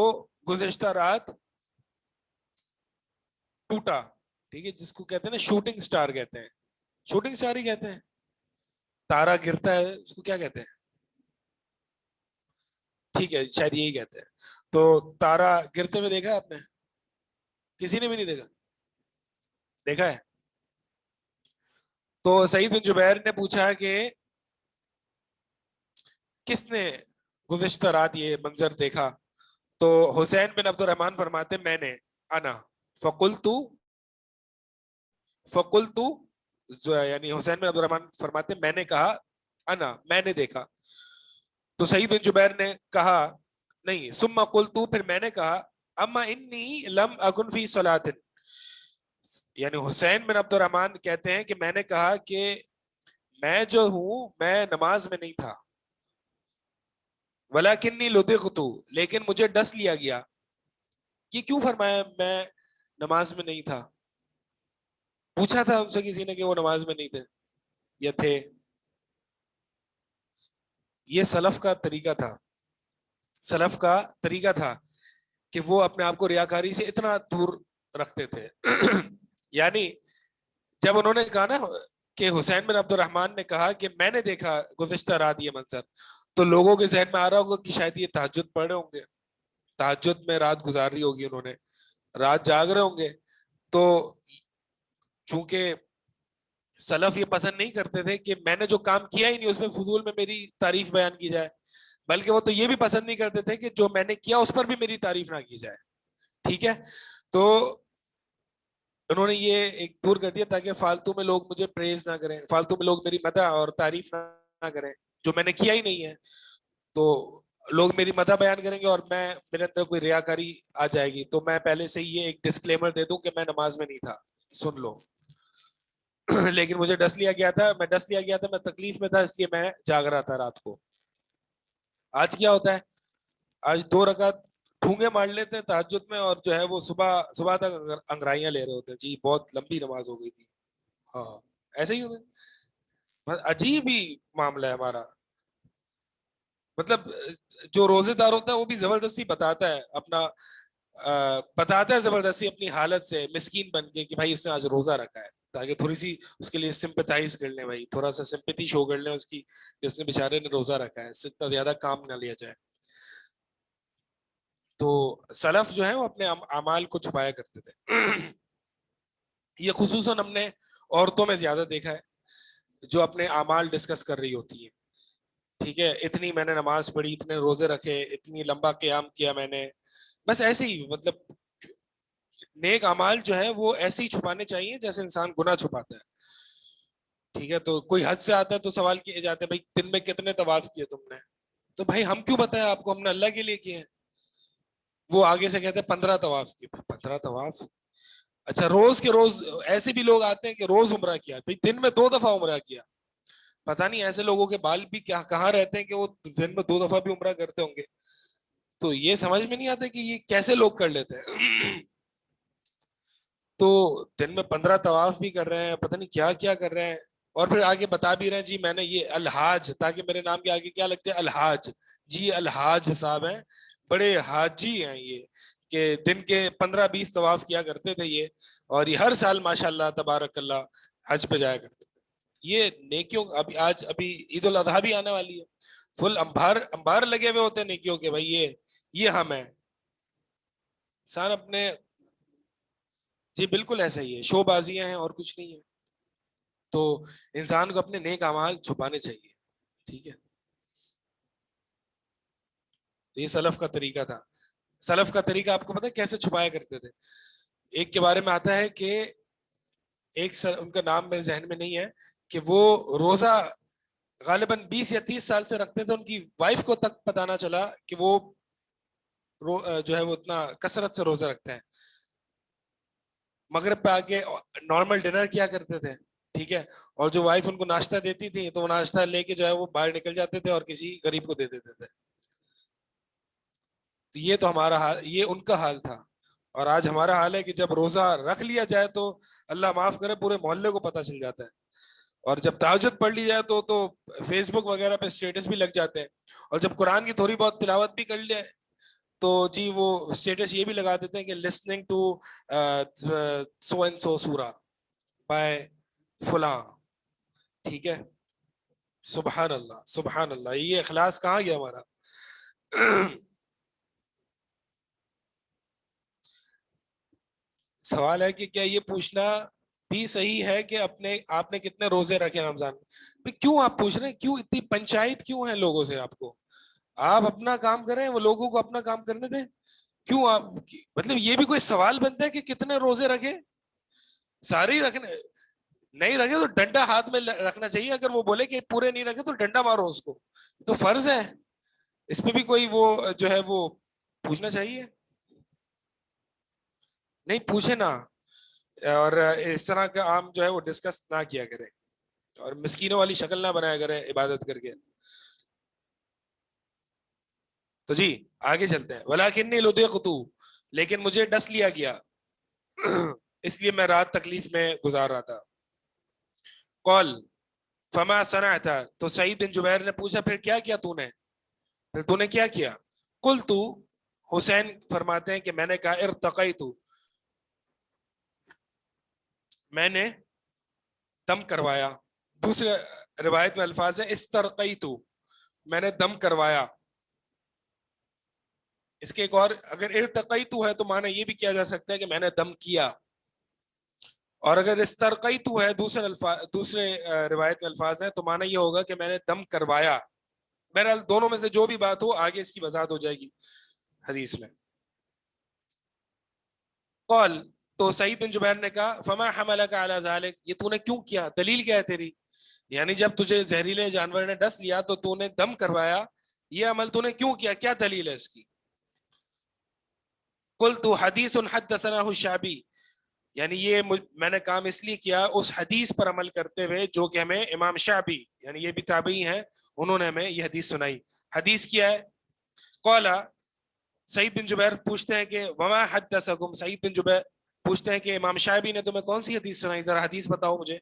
گزشتہ رات ٹوٹا, ٹھیک ہے, جس کو کہتے ہیں نا شوٹنگ سٹار کہتے ہیں, شوٹنگ سٹار ہی کہتے ہیں, تارا گرتا ہے اس کو کیا کہتے ہیں, ٹھیک ہے شاید یہی کہتے ہیں. تو تارا گرتے ہوئے دیکھا آپ نے, کسی نے بھی نہیں دیکھا, دیکھا ہے. تو سعید بن جبیر نے پوچھا کہ کس نے گزشتہ رات یہ منظر دیکھا, تو حسین بن عبد الرحمن فرماتے میں نے, انا, فقلتو, یعنی حسین بن عبد الرحمن فرماتے میں نے کہا, انا, میں نے دیکھا. تو سعید بن جبیر نے کہا نہیں, ثم قلتو, پھر میں نے کہا, اما انی لم اکن فی صلاۃ, یعنی حسین بن عبد الرحمن کہتے ہیں کہ میں نے کہا کہ میں جو ہوں میں نماز میں نہیں تھا, ولیکنی لدغت, لیکن مجھے ڈس لیا گیا. یہ کیوں فرمایا میں نماز میں نہیں تھا؟ پوچھا تھا ان سے کسی نے کہ وہ نماز میں نہیں تھے یا تھے؟ یہ سلف کا طریقہ تھا, سلف کا طریقہ تھا کہ وہ اپنے آپ کو ریاکاری سے اتنا دور رکھتے تھے. یعنی جب انہوں نے کہا نا کہ حسین بن عبد الرحمن نے کہا کہ میں نے دیکھا گزشتہ رات یہ منظر, تو لوگوں کے ذہن میں آ رہا ہوگا کہ شاید یہ تہجد پڑھ رہے ہوں گے, تہجد میں رات گزاری ہوگی, انہوں نے رات جاگ رہے ہوں گے. تو چونکہ سلف یہ پسند نہیں کرتے تھے کہ میں نے جو کام کیا ہی نہیں اس میں فضول میں میری تعریف بیان کی جائے, بلکہ وہ تو یہ بھی پسند نہیں کرتے تھے کہ جو میں نے کیا اس پر بھی میری تعریف نہ کی جائے, ٹھیک ہے. تو انہوں نے یہ ایک دور کر دیا تاکہ فالتو میں لوگ مجھے پریز نہ کریں, فالتو میں لوگ میری مدح اور تعریف نہ کریں, جو میں نے کیا ہی نہیں ہے تو لوگ میری مدح بیان کریں گے اور میرے اندر کوئی ریاکاری آ جائے گی. تو میں پہلے سے یہ ایک ڈسکلیمر دے دوں کہ میں نماز میں نہیں تھا, سن لو. لیکن مجھے ڈس لیا گیا تھا, میں تکلیف میں تھا, اس لیے میں جاگ رہا تھا رات کو. آج کیا ہوتا ہے, آج 2 رکعت ڈھونگے مار لیتے ہیں تہجد میں, اور جو ہے وہ صبح تک انگرائیاں لے رہے ہوتے ہیں, جی بہت لمبی نماز ہو گئی تھی. ہاں ایسے ہی ہوتا ہے, عجیب ہی معاملہ ہے ہمارا. مطلب جو روزے دار ہوتا ہے وہ بھی زبردستی بتاتا ہے زبردستی اپنی حالت سے مسکین بن کے کہ بھائی اس نے آج روزہ رکھا ہے, تاکہ تھوڑی سی اس کے لیے سمپتھائز کر لیں, بھائی تھوڑا سا سمپیتی شو کر لیں اس کی کہ اس نے بیچارے نے روزہ رکھا ہے, اس سے اتنا زیادہ کام نہ لیا جائے. تو سلف جو ہے وہ اپنے اعمال کو چھپایا کرتے تھے. یہ خصوصاً ہم نے عورتوں میں زیادہ دیکھا ہے جو اپنے اعمال ڈسکس کر رہی ہوتی ہیں, ٹھیک ہے, اتنی میں نے نماز پڑھی, اتنے روزے رکھے, اتنی لمبا قیام کیا میں نے, بس ایسے ہی. مطلب نیک اعمال جو ہے وہ ایسے ہی چھپانے چاہیے جیسے انسان گناہ چھپاتا ہے, ٹھیک ہے. تو کوئی حج سے آتا ہے تو سوال کیے جاتے ہیں بھائی دن میں کتنے طواف کیے تم نے, تو بھائی ہم کیوں بتائیں آپ کو, ہم نے اللہ کے لیے کیے ہیں. وہ آگے سے کہتے ہیں 15 طواف کیے. 15 طواف, اچھا روز کے روز. ایسے بھی لوگ آتے ہیں کہ روز عمرہ کیا, بھائی دن میں 2 دفعہ عمرہ کیا. پتہ نہیں ایسے لوگوں کے بال بھی کہاں رہتے ہیں کہ وہ دن میں 2 دفعہ بھی عمرہ کرتے ہوں گے. تو یہ سمجھ میں نہیں آتا کہ یہ کیسے لوگ کر لیتے ہیں. تو دن میں 15 طواف بھی کر رہے ہیں, پتہ نہیں کیا کیا کر رہے ہیں, اور پھر آگے بتا بھی رہے ہیں جی میں نے یہ الحاج, تاکہ میرے نام کے آگے کیا لگ جائے, الحاج. جی الحاج صاحب ہیں, بڑے حاجی ہیں یہ, کہ دن کے 15-20 طواف کیا کرتے تھے یہ, اور یہ ہر سال ماشاءاللہ تبارک اللہ حج پہ جایا کرتے تھے. یہ نیکیوں ابھی عید الاضحیٰ بھی آنے والی ہے, فل انبار لگے ہوئے ہوتے ہیں نیکیوں کے, بھائی یہ ہم ہیں. انسان اپنے, جی بالکل ایسا ہی ہے, شو بازیاں ہیں اور کچھ نہیں ہے. تو انسان کو اپنے نیک اعمال چھپانے چاہیے, ٹھیک ہے. تو یہ سلف کا طریقہ تھا. سلف کا طریقہ آپ کو پتہ ہے کیسے چھپایا کرتے تھے؟ ایک کے بارے میں آتا ہے کہ ایک ان کا نام میرے ذہن میں نہیں ہے, کہ وہ روزہ غالباً 20 یا 30 سال سے رکھتے تھے, ان کی وائف کو تک پتہ نہ چلا کہ وہ جو ہے وہ اتنا کثرت سے روزہ رکھتے ہیں. مغرب پہ آ کے نارمل ڈنر کیا کرتے تھے, ٹھیک ہے, اور جو وائف ان کو ناشتہ دیتی تھی تو وہ ناشتہ لے کے جو ہے وہ باہر نکل جاتے تھے اور کسی غریب کو دے دیتے تھے. تو یہ تو ہمارا حال, یہ ان کا حال تھا. اور آج ہمارا حال ہے کہ جب روزہ رکھ لیا جائے تو اللہ معاف کرے پورے محلے کو پتہ چل جاتا ہے, اور جب تہجد پڑھ لی جائے تو فیس بک وغیرہ پہ اسٹیٹس بھی لگ جاتے ہیں, اور جب قرآن کی تھوڑی بہت تلاوت بھی کر لے تو جی وہ اسٹیٹس یہ بھی لگا دیتے ہیں کہ listening to so and so سورہ بائی فلاں, ٹھیک ہے. سبحان اللہ سبحان اللہ, یہ اخلاص کہاں گیا ہمارا. سوال ہے کہ کیا یہ پوچھنا بھی صحیح ہے کہ آپ نے کتنے روزے رکھے رمضان میں. کیوں آپ پوچھ رہے ہیں, کیوں اتنی پنچایت کیوں ہے لوگوں سے آپ کو. آپ اپنا کام کریں, وہ لوگوں کو اپنا کام کرنے دیں. کیوں آپ مطلب یہ بھی کوئی سوال بنتا ہے کہ کتنے روزے رکھے, سارے ہی رکھنے, نہیں رکھے تو ڈنڈا ہاتھ میں رکھنا چاہیے. اگر وہ بولے کہ پورے نہیں رکھے تو ڈنڈا مارو اس کو, تو فرض ہے. اس پہ بھی کوئی وہ جو ہے وہ پوچھنا چاہیے, نہیں پوچھے نا. اور اس طرح کا عام جو ہے وہ ڈسکس نہ کیا کرے, اور مسکینوں والی شکل نہ بنایا کرے عبادت کر کے. تو جی آگے چلتے ہیں. ولیکنی لدغت, لیکن مجھے ڈس لیا گیا, اس لیے میں رات تکلیف میں گزار رہا تھا. قال فما صنعت, تو سعید بن جبیر نے پوچھا پھر کیا کیا تو نے, پھر تو نے کیا کیا. قلت, حسین فرماتے ہیں کہ میں نے کہا ارتقیت, میں نے دم کروایا. دوسرے روایت میں الفاظ ہے استرقیت, میں نے دم کروایا. اس کے ایک اور, اگر ارتقیت ہے تو معنی یہ بھی کیا جا سکتا ہے کہ میں نے دم کیا, اور اگر استرقیت ہے دوسرے روایت میں الفاظ ہیں تو معنی یہ ہوگا کہ میں نے دم کروایا. بہرحال دونوں میں سے جو بھی بات ہو آگے اس کی وضاحت ہو جائے گی حدیث میں. قال, تو سعید بن جبیر نے کہا فما حملک علی ذلک, یہ تو نے کیوں کیا, دلیل کیا ہے تیری. یعنی جب تجھے زہریلے جانور نے ڈس لیا تو تو نے دم کروایا, یہ عمل تو نے کیوں کیا, کیا دلیل ہے اس کی. قلت حدیث حدثناه الشعبی, یعنی یہ میں نے کام اس لیے کیا اس حدیث پر عمل کرتے ہوئے جو کہ ہمیں امام شعبی, یعنی یہ بھی تابعی ہیں, انہوں نے ہمیں یہ حدیث سنائی. حدیث کیا ہے. قال, سعید بن جبیر پوچھتے ہیں کہ وما حدثکم, سعید بن جبیر پوچھتے ہیں کہ امام شعبی نے تمہیں کون سی حدیث سنائی, ذرا حدیث بتاؤ مجھے.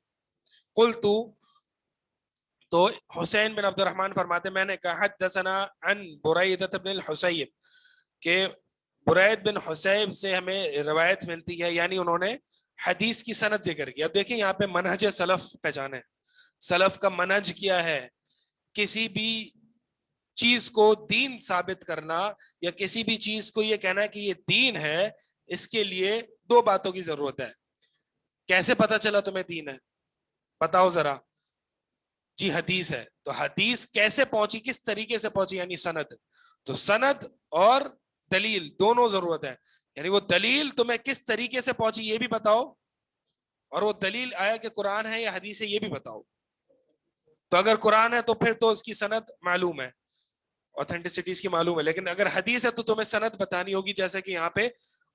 قلت, تو حسین بن عبد الرحمن فرماتے میں نے کہا حدثنا عن بریدہ بن الحصیب, کہ برید بن حصیب سے ہمیں روایت ملتی ہے, یعنی انہوں نے حدیث کی سند ذکر کی. اب دیکھیں یہاں پہ منہج سلف پہچانے, سلف کا منہج کیا ہے. کسی بھی چیز کو دین ثابت کرنا یا کسی بھی چیز کو یہ کہنا ہے کہ یہ دین ہے, اس کے لیے دو باتوں کی ضرورت ہے. کیسے پتا چلا تمہیں دین ہے, بتاؤ ذرا. جی حدیث ہے, تو حدیث کیسے پہنچی, کس طریقے سے پہنچی, یعنی سند. تو سند اور دلیل دونوں ضرورت ہے, یعنی وہ دلیل تمہیں کس طریقے سے پہنچی یہ بھی بتاؤ, اور وہ دلیل آیا کہ قرآن ہے یا حدیث ہے یہ بھی بتاؤ. تو اگر قرآن ہے تو پھر تو اس کی سند معلوم ہے, اوتھینٹسٹیز کی معلوم ہے. لیکن اگر حدیث ہے تو تمہیں سند بتانی ہوگی, جیسے کہ یہاں پہ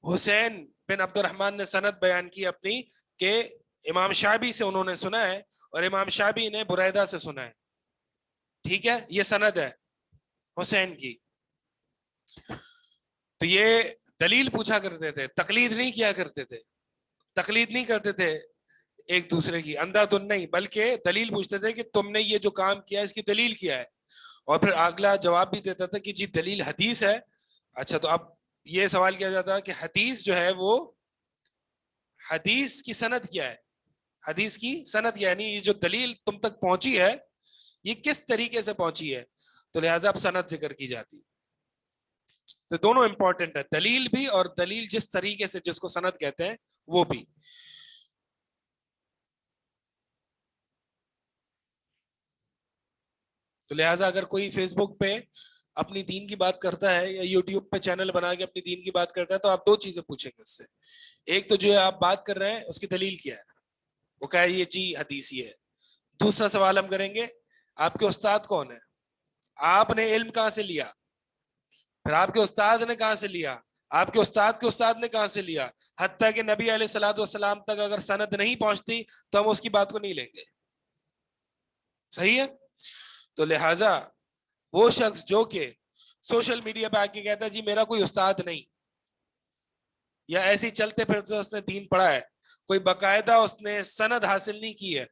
حسین بن عبد الرحمن نے سند بیان کی اپنی کہ امام شعبی سے انہوں نے سنا ہے اور امام شعبی نے بریدہ سے سنا ہے. ٹھیک ہے, یہ سند ہے حسین کی. تو یہ دلیل پوچھا کرتے تھے, تقلید نہیں کیا کرتے تھے, تقلید نہیں کرتے تھے ایک دوسرے کی, اندھا دھن نہیں, بلکہ دلیل پوچھتے تھے کہ تم نے یہ جو کام کیا اس کی دلیل کیا ہے. اور پھر اگلا جواب بھی دیتا تھا کہ جی دلیل حدیث ہے. اچھا, تو اب یہ سوال کیا جاتا ہے کہ حدیث جو ہے وہ حدیث کی سند کیا ہے, حدیث کی سند یعنی یہ جو دلیل تم تک پہنچی ہے یہ کس طریقے سے پہنچی ہے, تو لہٰذا اب سند ذکر کی جاتی. تو دونوں امپورٹنٹ ہے, دلیل بھی اور دلیل جس طریقے سے جس کو سند کہتے ہیں وہ بھی. تو لہٰذا اگر کوئی فیس بک پہ اپنی دین کی بات کرتا ہے یا یوٹیوب پہ چینل بنا کے اپنی دین کی بات کرتا ہے تو آپ دو چیزیں پوچھیں گے اس سے. ایک تو جو ہے آپ بات کر رہے ہیں اس کی دلیل کیا ہے, وہ کہا یہ جی حدیث ہی ہے. دوسرا سوال ہم کریں گے آپ کے استاد کون ہے؟ آپ نے علم کہاں سے لیا؟ پھر آپ کے استاد نے کہاں سے لیا؟ آپ کے استاد نے کہاں سے لیا؟ حتیٰ کہ نبی علیہ الصلوۃ والسلام تک اگر سند نہیں پہنچتی تو ہم اس کی بات کو نہیں لیں گے. صحیح ہے؟ تو لہٰذا وہ شخص جو کہ سوشل میڈیا پہ آ کے کہتا ہے جی میرا کوئی استاد نہیں، یا ایسے چلتے پھرتے اس نے دین پڑھا ہے، کوئی باقاعدہ اس نے سند حاصل نہیں کی ہے،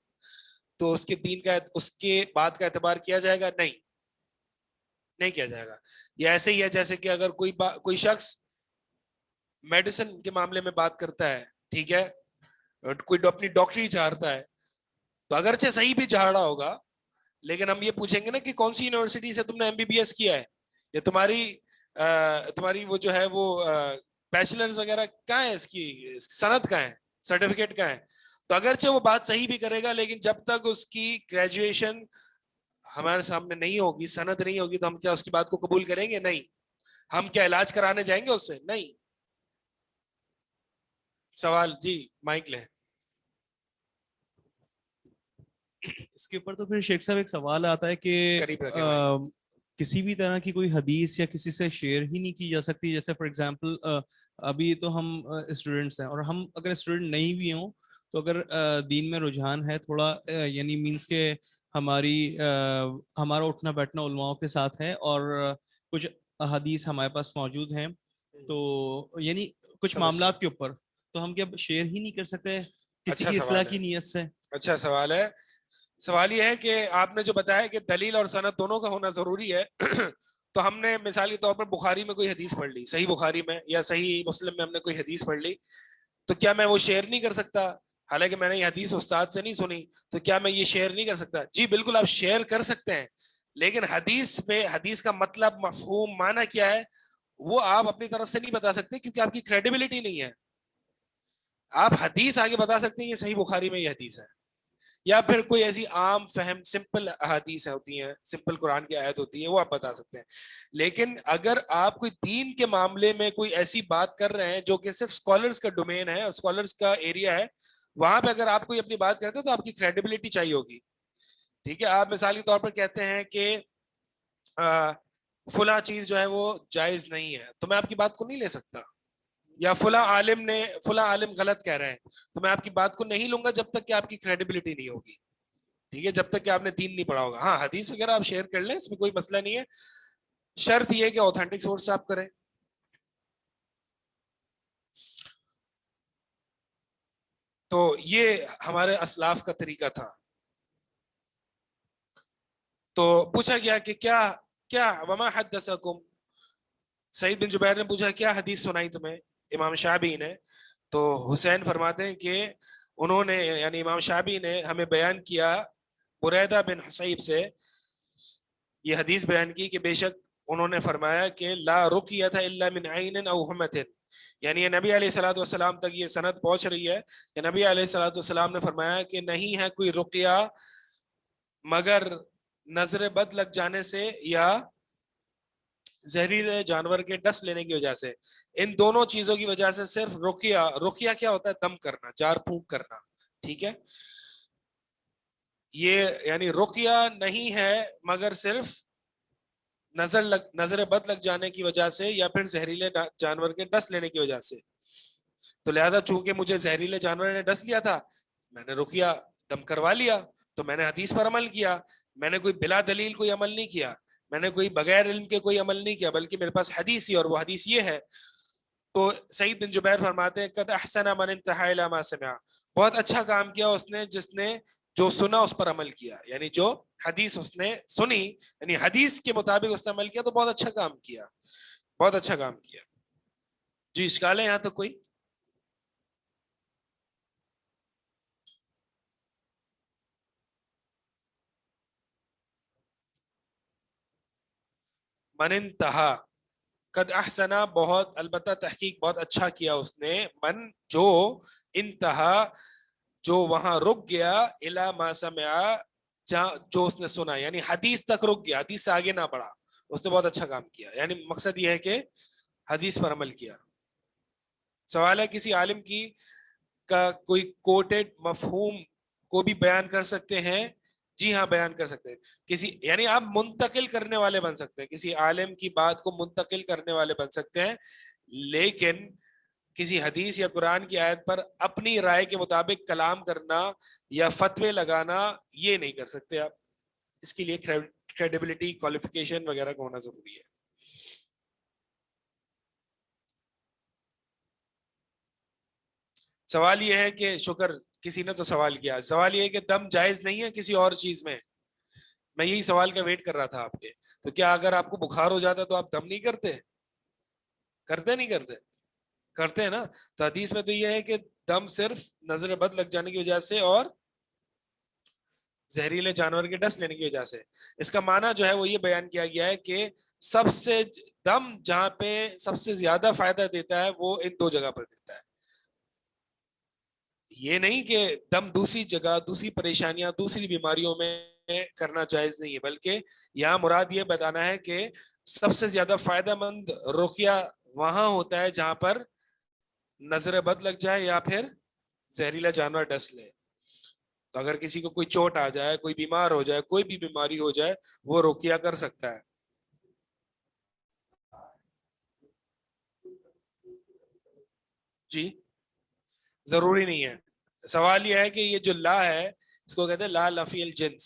تو اس کے دین کا، اس کے بات کا اعتبار کیا جائے گا؟ نہیں کیا جائے گا. یہ ایسے ہی ہے جیسے کہ اگر کوئی شخص میڈیسن کے معاملے میں بات کرتا ہے، ٹھیک ہے، کوئی اپنی ڈاکٹری چاہتا ہے، تو اگرچہ صحیح بھی چاہ رہا ہوگا، لیکن ہم یہ پوچھیں گے نا کہ کون سی یونیورسٹی سے تم نے MBBS کیا ہے، یا تمہاری وہ جو ہے وہ بیچلرز وغیرہ کہاں ہے، اس کی سند کہاں ہے، سرٹیفکیٹ کہاں ہے. تو اگرچہ وہ بات صحیح بھی کرے گا، لیکن جب تک اس کی گریجویشن ہمارے سامنے نہیں ہوگی، سند نہیں ہوگی، تو ہم کیا اس کی بات کو قبول کریں گے؟ نہیں. ہم کیا علاج کرانے جائیں گے اس سے؟ نہیں. سوال جی، مائک لیں. اس کے اوپر تو پھر شیخ صاحب ایک سوال آتا ہے کہ قریب رکھیں مائک. کسی بھی طرح کی کوئی حدیث یا کسی سے شیئر ہی نہیں کی جا سکتی. جیسے فار ایگزامپل ابھی تو ہم اسٹوڈنٹس ہیں، اور ہم اگر اسٹوڈنٹ نہیں بھی ہوں تو اگر دین میں رجحان ہے تھوڑا، یعنی مینس کہ ہمارا اٹھنا بیٹھنا علماء کے ساتھ ہے، اور کچھ حدیث ہمارے پاس موجود ہیں، تو یعنی کچھ معاملات کے اوپر تو ہم کیا شیئر ہی نہیں کر سکتے کسی کی اصلاح کی نیت سے؟ اچھا سوال ہے. سوال یہ ہے کہ آپ نے جو بتایا کہ دلیل اور سند دونوں کا ہونا ضروری ہے، تو ہم نے مثالی طور پر بخاری میں کوئی حدیث پڑھ لی، صحیح بخاری میں یا صحیح مسلم میں ہم نے کوئی حدیث پڑھ لی، تو کیا میں وہ شیئر نہیں کر سکتا؟ حالانکہ میں نے یہ حدیث استاد سے نہیں سنی، تو کیا میں یہ شیئر نہیں کر سکتا؟ جی بالکل آپ شیئر کر سکتے ہیں، لیکن حدیث کا مطلب، مفہوم، معنی کیا ہے، وہ آپ اپنی طرف سے نہیں بتا سکتے، کیونکہ آپ کی کریڈیبلٹی نہیں ہے. آپ حدیث آگے بتا سکتے ہیں یہ صحیح بخاری میں یہ حدیث ہے، یا پھر کوئی ایسی عام فہم سمپل احادیث ہوتی ہیں، سمپل قرآن کی آیت ہوتی ہے، وہ آپ بتا سکتے ہیں. لیکن اگر آپ کوئی دین کے معاملے میں کوئی ایسی بات کر رہے ہیں جو کہ صرف اسکالرس کا ڈومین ہے اور اسکالرس کا ایریا ہے، وہاں پہ اگر آپ کوئی اپنی بات کرتے ہیں تو آپ کی کریڈیبلٹی چاہیے ہوگی. ٹھیک ہے، آپ مثالی طور پر کہتے ہیں کہ فلاں چیز جو ہے وہ جائز نہیں ہے، تو میں آپ کی بات کو نہیں لے سکتا. یا فلاں عالم غلط کہہ رہے ہیں، تو میں آپ کی بات کو نہیں لوں گا جب تک کہ آپ کی کریڈیبلٹی نہیں ہوگی. ٹھیک ہے، جب تک کہ آپ نے دین نہیں پڑھا ہوگا. ہاں حدیث وغیرہ آپ شیئر کر لیں، اس میں کوئی مسئلہ نہیں ہے، شرط یہ کہ اوتھینٹک سورس سے آپ کریں. تو یہ ہمارے اسلاف کا طریقہ تھا. تو پوچھا گیا کہ کیا وما حدثکم، سعید بن جبیر نے پوچھا کیا حدیث سنائی تمہیں امام شعبی نے؟ تو حسین فرماتے ہیں کہ انہوں نے، یعنی امام شعبی نے ہمیں بیان کیا بریدہ بن حصیب سے یہ حدیث بیان کی کہ بے شک انہوں نے فرمایا کہ لا رقیۃ الا من عین او حمۃ، یعنی نبی علیہ الصلوۃ والسلام تک یہ سند پہنچ رہی ہے کہ نبی علیہ الصلوۃ والسلام نے فرمایا کہ نہیں ہے کوئی رقیہ مگر نظر بد لگ جانے سے یا زہریلے جانور کے ڈس لینے کی وجہ سے. ان دونوں چیزوں کی وجہ سے صرف رقیہ کیا ہوتا ہے؟ دم کرنا، جار پھونک کرنا. ٹھیک ہے، یہ یعنی رقیہ نہیں ہے مگر صرف نظر بد لگ جانے کی وجہ سے یا پھر زہریلے جانور کے ڈس لینے کی وجہ سے. تو لہذا چونکہ مجھے زہریلے جانور نے ڈس لیا تھا، میں نے رقیہ دم کروا لیا، تو میں نے حدیث پر عمل کیا. میں نے کوئی بلا دلیل کوئی عمل نہیں کیا، میں نے کوئی بغیر علم کے کوئی عمل نہیں کیا، بلکہ میرے پاس حدیث ہی، اور وہ حدیث یہ ہے. تو سعید بن جبیر فرماتے ہیں قد احسن من انتہا الی ما سمع، بہت اچھا کام کیا اس نے جس نے جو سنا اس پر عمل کیا، یعنی جو حدیث اس نے سنی، یعنی حدیث کے مطابق اس نے عمل کیا، تو بہت اچھا کام کیا، بہت اچھا کام کیا. جی اشکال ہے یہاں تک کوئی؟ من انتہا قد احسنا، بہت، البتہ تحقیق بہت اچھا کیا اس نے، من جو، انتہا جو وہاں رک گیا، الی ما سمع جو اس نے سنا، یعنی حدیث تک رک گیا، حدیث سے آگے نہ بڑھا، اس نے بہت اچھا کام کیا. یعنی مقصد یہ ہے کہ حدیث پر عمل کیا. سوال ہے کسی عالم کی کا کوئی کوٹڈ مفہوم کو بھی بیان کر سکتے ہیں جی ہاں بیان کر سکتے ہیں. کسی یعنی آپ منتقل کرنے والے بن سکتے ہیں, کسی عالم کی بات کو منتقل کرنے والے بن سکتے ہیں, لیکن کسی حدیث یا قرآن کی آیت پر اپنی رائے کے مطابق کلام کرنا یا فتوے لگانا یہ نہیں کر سکتے آپ. اس کے لیے کریڈیبلٹی, کوالیفیکیشن وغیرہ کا ہونا ضروری ہے. سوال یہ ہے کہ شکر, کسی نے تو سوال کیا, سوال یہ ہے کہ دم جائز نہیں ہے کسی اور چیز میں. میں یہی سوال کا ویٹ کر رہا تھا آپ کے. تو کیا اگر آپ کو بخار ہو جاتا تو آپ دم نہیں کرتے؟ کرتے نہیں کرتے؟ کرتے ہیں نا. تو حدیث میں تو یہ ہے کہ دم صرف نظر بد لگ جانے کی وجہ سے اور زہریلے جانور کے ڈس لینے کی وجہ سے. اس کا معنی جو ہے وہ یہ بیان کیا گیا ہے کہ سب سے دم جہاں پہ سب سے زیادہ فائدہ دیتا ہے وہ ان دو جگہ پر دیتا ہے. یہ نہیں کہ دم دوسری جگہ, دوسری پریشانیاں, دوسری بیماریوں میں کرنا جائز نہیں ہے, بلکہ یہاں مراد یہ بتانا ہے کہ سب سے زیادہ فائدہ مند رقیہ وہاں ہوتا ہے جہاں پر نظر بد لگ جائے یا پھر زہریلا جانور ڈس لے. تو اگر کسی کو کوئی چوٹ آ جائے, کوئی بیمار ہو جائے, کوئی بھی بیماری ہو جائے, وہ رقیہ کر سکتا ہے. جی ضروری نہیں ہے. سوال یہ ہے کہ یہ جو لا ہے اس کو کہتے ہیں لا نفی الجنس.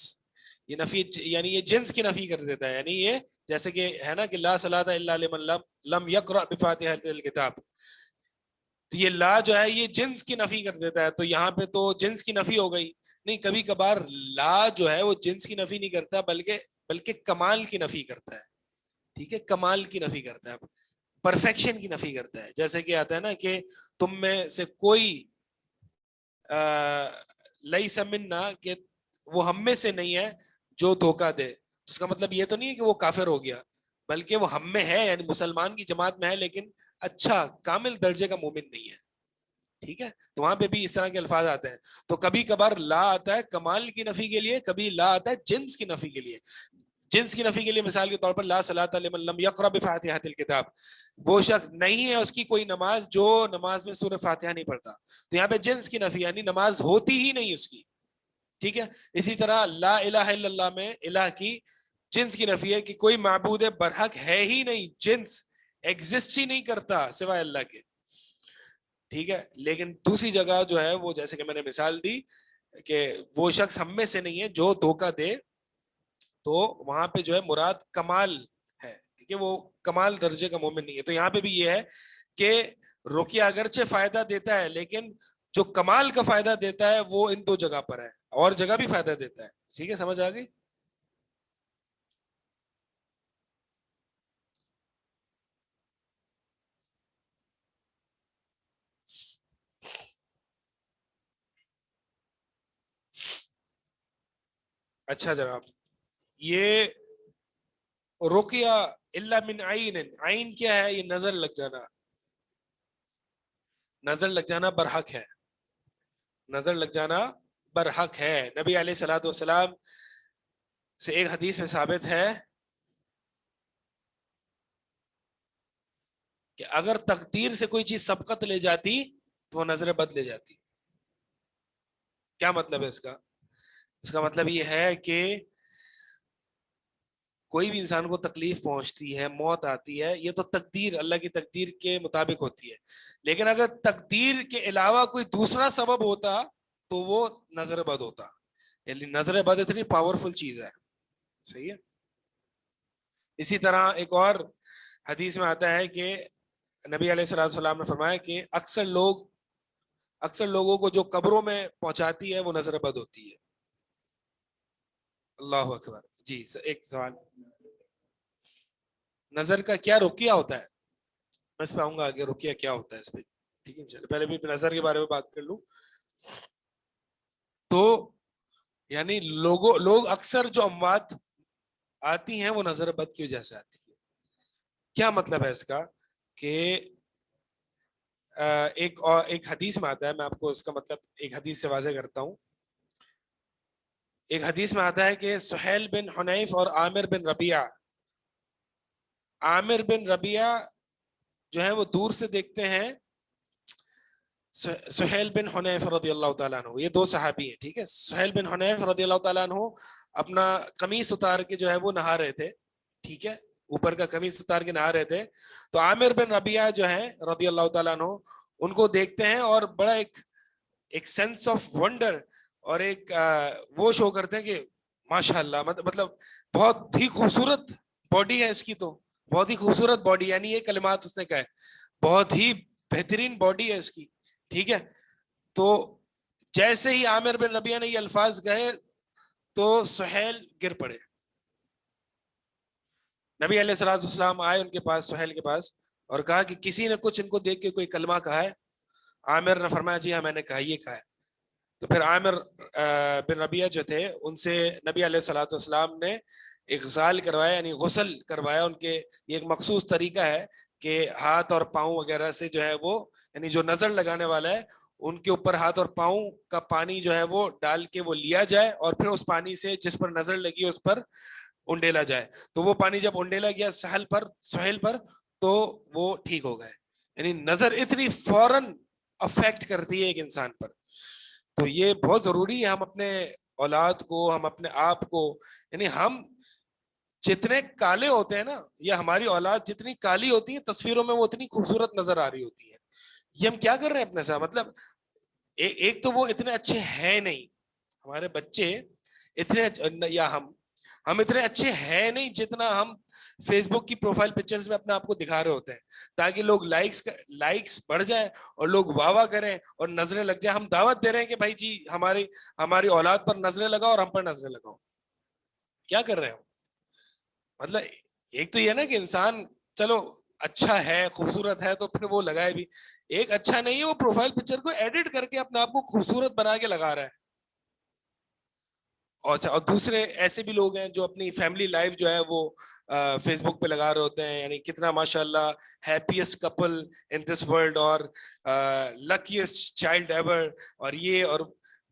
یہ نفی یعنی یہ جنس کی نفی کر دیتا ہے. یعنی یہ جیسے کہ ہے نا کہ لا صلاۃ الا لمن لم یقرأ بفاتحۃ الکتاب, تو یہ لا جو ہے یہ جنس کی نفی کر دیتا ہے. تو یہاں پہ تو جنس کی نفی ہو گئی نہیں. کبھی کبھار لا جو ہے وہ جنس کی نفی نہیں کرتا بلکہ کمال کی نفی کرتا ہے. ٹھیک ہے, کمال کی نفی کرتا ہے, پرفیکشن کی نفی کرتا ہے. جیسے کہ آتا ہے نا کہ تم میں سے کوئی لیس منا, کہ وہ ہم میں سے نہیں ہے جو دھوکہ دے. اس کا مطلب یہ تو نہیں ہے کہ وہ کافر ہو گیا, بلکہ وہ ہم میں ہے, یعنی مسلمان کی جماعت میں ہے, لیکن اچھا کامل درجے کا مومن نہیں ہے. ٹھیک ہے, تو وہاں پہ بھی اس طرح کے الفاظ آتے ہیں. تو کبھی کبھار لا آتا ہے کمال کی نفی کے لیے, کبھی لا آتا ہے جنس کی نفی کے لیے. جنس کی نفی کے لیے مثال کے طور پر لا صلاۃ لمن لم یقرأ بفاتحۃ الکتاب, وہ شخص نہیں ہے اس کی کوئی نماز جو نماز میں سورہ فاتحہ نہیں پڑھتا. تو یہاں پہ جنس کی نفی یعنی نماز ہوتی ہی نہیں اس کی. ٹھیک ہے, اسی طرح لا الہ الا اللہ میں الہ کی جنس کی نفی ہے کہ کوئی معبود برحق ہے ہی نہیں, جنس ایگزسٹ ہی نہیں کرتا سوائے اللہ کے. ٹھیک ہے, لیکن دوسری جگہ جو ہے وہ جیسے کہ میں نے مثال دی کہ وہ شخص ہم میں سے نہیں ہے جو دھوکہ دے, تو وہاں پہ جو ہے مراد کمال ہے. ٹھیک ہے, وہ کمال درجے کا مومن نہیں ہے. تو یہاں پہ بھی یہ ہے کہ رقیہ اگرچہ فائدہ دیتا ہے لیکن جو کمال کا فائدہ دیتا ہے وہ ان دو جگہ پر ہے, اور جگہ بھی فائدہ دیتا ہے. ٹھیک ہے, سمجھ آ گئی؟ اچھا جناب, یہ رقیہ الا من عین, عین کیا ہے؟ یہ نظر لگ جانا. نظر لگ جانا برحق ہے, نظر لگ جانا برحق ہے. نبی علیہ الصلوۃ والسلام سے ایک حدیث میں ثابت ہے کہ اگر تقدیر سے کوئی چیز سبقت لے جاتی تو وہ نظر بد لے جاتی. کیا مطلب ہے اس کا؟ اس کا مطلب یہ ہے کہ کوئی بھی انسان کو تکلیف پہنچتی ہے, موت آتی ہے, یہ تو تقدیر, اللہ کی تقدیر کے مطابق ہوتی ہے. لیکن اگر تقدیر کے علاوہ کوئی دوسرا سبب ہوتا تو وہ نظر بد ہوتا. یعنی نظر بد اتنی پاورفل چیز ہے. صحیح ہے. اسی طرح ایک اور حدیث میں آتا ہے کہ نبی علیہ الصلوۃ والسلام نے فرمایا کہ اکثر لوگوں کو جو قبروں میں پہنچاتی ہے وہ نظر بد ہوتی ہے. اللہ اکبر. جی ایک سوال, نظر کا کیا رقیہ ہوتا ہے؟ میں اس پہ آؤں گا آگے, رقیہ کیا ہوتا ہے اس پہ. ٹھیک ہے, انشاءاللہ پہلے بھی نظر کے بارے میں بات کر لوں. تو یعنی لوگ اکثر جو اموات آتی ہیں وہ نظر بد کی وجہ سے آتی ہے. کیا مطلب ہے اس کا؟ کہ ایک حدیث میں آتا ہے, میں آپ کو اس کا مطلب ایک حدیث سے واضح کرتا ہوں. ایک حدیث میں آتا ہے کہ سہیل بن حنیف اور عامر بن ربیعہ جو ہے وہ دور سے دیکھتے ہیں سہیل بن حنیف رضی اللہ تعالیٰ عنہ, یہ دو صحابی ہیں, ٹھیک ہے. سہیل بن حنیف رضی اللہ تعالیٰ عنہ اپنا قمیص اتار کے جو ہے وہ نہا رہے تھے, ٹھیک ہے, اوپر کا قمیص اتار کے نہا رہے تھے. تو عامر بن ربیعہ جو ہیں رضی اللہ تعالیٰ عنہ ان کو دیکھتے ہیں اور بڑا ایک سینس آف ونڈر اور ایک وہ شو کرتے ہیں کہ ماشاء اللہ, مطلب بہت ہی خوبصورت باڈی ہے اس کی, تو بہت ہی خوبصورت باڈی, یعنی یہ کلمات اس نے کہا ہے, بہت ہی بہترین باڈی ہے اس کی, ٹھیک ہے. تو جیسے ہی عامر بن ربیعہ نے یہ الفاظ کہے تو سہیل گر پڑے. نبی علیہ الصلوۃ والسلام آئے ان کے پاس, سہیل کے پاس, اور کہا کہ کسی نے کچھ ان کو دیکھ کے کوئی کلمہ کہا ہے؟ عامر نے فرمایا جی ہاں میں نے کہا, یہ کہا ہے. تو پھر عامر بن ربیعہ جو تھے ان سے نبی علیہ الصلوۃ والسلام نے اغسال کروایا, یعنی غسل کروایا ان کے. یہ ایک مخصوص طریقہ ہے کہ ہاتھ اور پاؤں وغیرہ سے جو ہے وہ, یعنی جو نظر لگانے والا ہے ان کے اوپر ہاتھ اور پاؤں کا پانی جو ہے وہ ڈال کے وہ لیا جائے, اور پھر اس پانی سے جس پر نظر لگی اس پر انڈیلا جائے. تو وہ پانی جب انڈیلا گیا سہیل پر تو وہ ٹھیک ہو گئے. یعنی نظر اتنی فوراً افیکٹ کرتی ہے ایک انسان پر. تو یہ بہت ضروری ہے, ہم اپنے اولاد کو, ہم اپنے آپ کو, یعنی ہم جتنے کالے ہوتے ہیں نا, یا ہماری اولاد جتنی کالی ہوتی ہے تصویروں میں وہ اتنی خوبصورت نظر آ رہی ہوتی ہے. یہ ہم کیا کر رہے ہیں اپنے ساتھ, مطلب ایک تو وہ اتنے اچھے ہیں نہیں, ہمارے بچے اتنے, یا ہم اتنے اچھے ہیں نہیں جتنا ہم فیس بک کی پروفائل پکچرز میں اپنے آپ کو دکھا رہے ہوتے ہیں, تاکہ لوگ لائکس بڑھ جائیں اور لوگ واہ واہ کریں اور نظریں لگ جائیں. ہم دعوت دے رہے ہیں کہ بھائی جی ہماری اولاد پر نظریں لگاؤ اور ہم پر نظریں لگاؤ. کیا کر رہے ہو؟ مطلب ایک تو یہ نا کہ انسان چلو اچھا ہے, خوبصورت ہے, تو پھر وہ لگائے بھی. ایک اچھا نہیں ہے, وہ پروفائل پکچر کو ایڈٹ کر کے اپنے آپ کو خوبصورت بنا کے لگا رہا ہے. اور دوسرے ایسے بھی لوگ ہیں جو اپنی فیملی لائف جو ہے وہ فیس بک پہ لگا رہے ہوتے ہیں, یعنی کتنا ماشاء اللہ happiest couple in this world, اور لکیسٹ چائلڈ ایور, اور یہ اور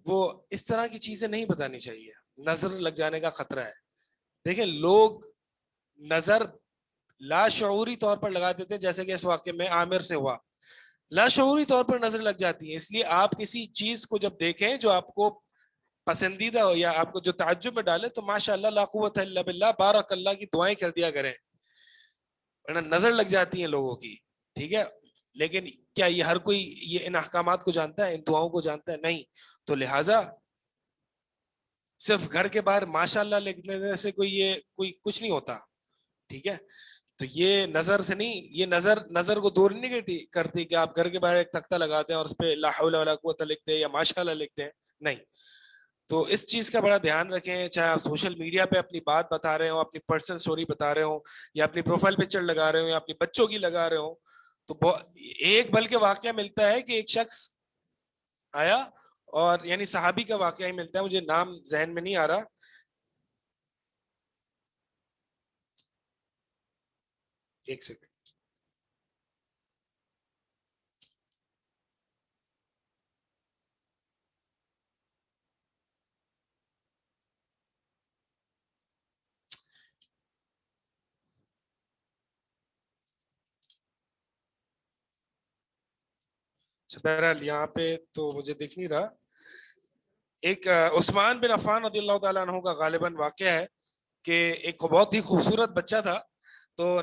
وہ. اس طرح کی چیزیں نہیں بتانی چاہیے, نظر لگ جانے کا خطرہ ہے. دیکھیں لوگ نظر لاشعوری طور پر لگا دیتے ہیں, جیسے کہ اس واقعے میں عامر سے ہوا, لاشعوری طور پر نظر لگ جاتی ہے. اس لیے آپ کسی چیز کو جب دیکھیں جو آپ کو پسندیدہ ہو یا آپ کو جو تعجب میں ڈالے, تو ماشاء اللہ لا قوت الا باللہ, بارک اللہ کی دعائیں کر دیا کریں, ورنہ نظر لگ جاتی ہیں لوگوں کی, ٹھیک ہے. لیکن کیا یہ ہر کوئی یہ ان احکامات کو جانتا ہے, ان دعاؤں کو جانتا ہے؟ نہیں. تو لہٰذا صرف گھر کے باہر ماشاء اللہ لکھنے سے کوئی کچھ نہیں ہوتا, ٹھیک ہے. تو یہ نظر سے نہیں, یہ نظر کو دور نہیں کرتی کہ آپ گھر کے باہر ایک تختہ لگاتے ہیں اور اس پہ لا حول ولا قوت لکھتے ہیں یا ماشاء اللہ لکھتے ہیں, نہیں. تو اس چیز کا بڑا دھیان رکھیں, چاہے آپ سوشل میڈیا پہ اپنی بات بتا رہے ہوں, اپنی پرسنل سٹوری بتا رہے ہوں, یا اپنی پروفائل پکچر لگا رہے ہوں, یا اپنی بچوں کی لگا رہے ہوں. تو ایک بلکہ واقعہ ملتا ہے کہ ایک شخص آیا, اور یعنی صحابی کا واقعہ ہی ملتا ہے, مجھے نام ذہن میں نہیں آ رہا, ایک سیکنڈ. بہرحال یہاں پہ تو مجھے دکھ نہیں رہا. ایک عثمان بن عفان رضی اللہ تعالیٰ عنہ کا غالباً واقعہ ہے کہ ایک بہت ہی خوبصورت بچہ تھا, تو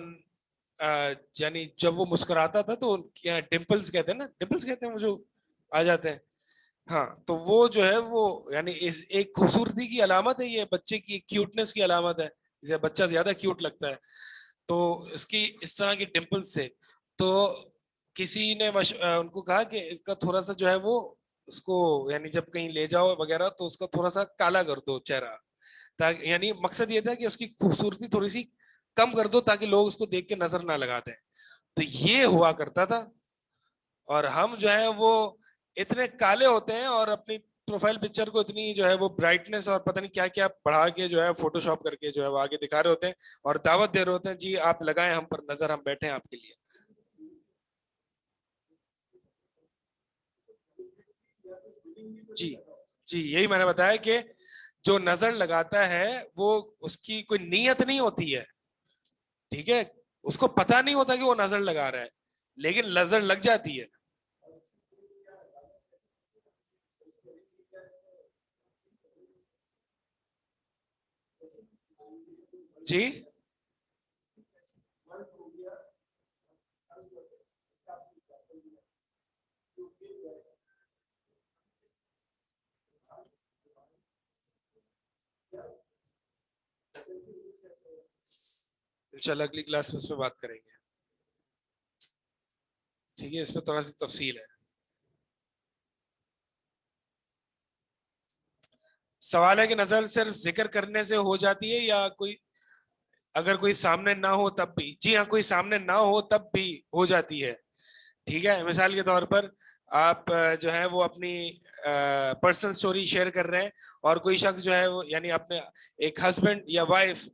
یعنی جب وہ مسکراتا تھا تو ڈمپلز کہتے ہیں نا, ڈمپلز کہتے ہیں وہ جو آ جاتے ہیں, ہاں, تو وہ جو ہے وہ یعنی ایک خوبصورتی کی علامت ہے, یہ بچے کی کیوٹنس کی علامت ہے, جسے بچہ زیادہ کیوٹ لگتا ہے, تو اس کی اس طرح کی ڈمپلز سے. تو کسی نے ان کو کہا کہ اس کا تھوڑا سا جو ہے وہ اس کو, یعنی جب کہیں لے جاؤ وغیرہ تو اس کا تھوڑا سا کالا کر دو چہرہ, تاکہ یعنی مقصد یہ تھا کہ اس کی خوبصورتی تھوڑی سی کم کر دو تاکہ لوگ اس کو دیکھ کے نظر نہ لگاتے ہیں. تو یہ ہوا کرتا تھا, اور ہم جو ہے وہ اتنے کالے ہوتے ہیں اور اپنی پروفائل پکچر کو اتنی جو ہے وہ برائٹنس اور پتہ نہیں کیا کیا بڑھا کے جو ہے فوٹو شاپ کر کے جو ہے وہ آگے دکھا رہے ہوتے ہیں, اور دعوت دے رہے ہوتے ہیں جی آپ لگائیں ہم پر نظر, ہم بیٹھے ہیں آپ کے لیے. جی یہی میں نے بتایا کہ جو نظر لگاتا ہے وہ اس کی کوئی نیت نہیں ہوتی ہے, ٹھیک ہے, اس کو پتہ نہیں ہوتا کہ وہ نظر لگا رہا ہے, لیکن نظر لگ جاتی ہے. جی انشاءاللہ اگلی کلاس میں اس پہ بات کریں گے. ٹھیک ہے, اس پہ تھوڑا سی تفصیل ہے. سوال ہے کہ نظر صرف ذکر کرنے سے ہو جاتی ہے یا کوئی اگر کوئی سامنے نہ ہو تب بھی؟ جی ہاں, کوئی سامنے نہ ہو تب بھی ہو جاتی ہے. ٹھیک ہے, مثال کے طور پر آپ جو ہے وہ اپنی پرسنل سٹوری شیئر کر رہے ہیں اور کوئی شخص جو ہے وہ یعنی اپنے ایک ہسبینڈ یا وائف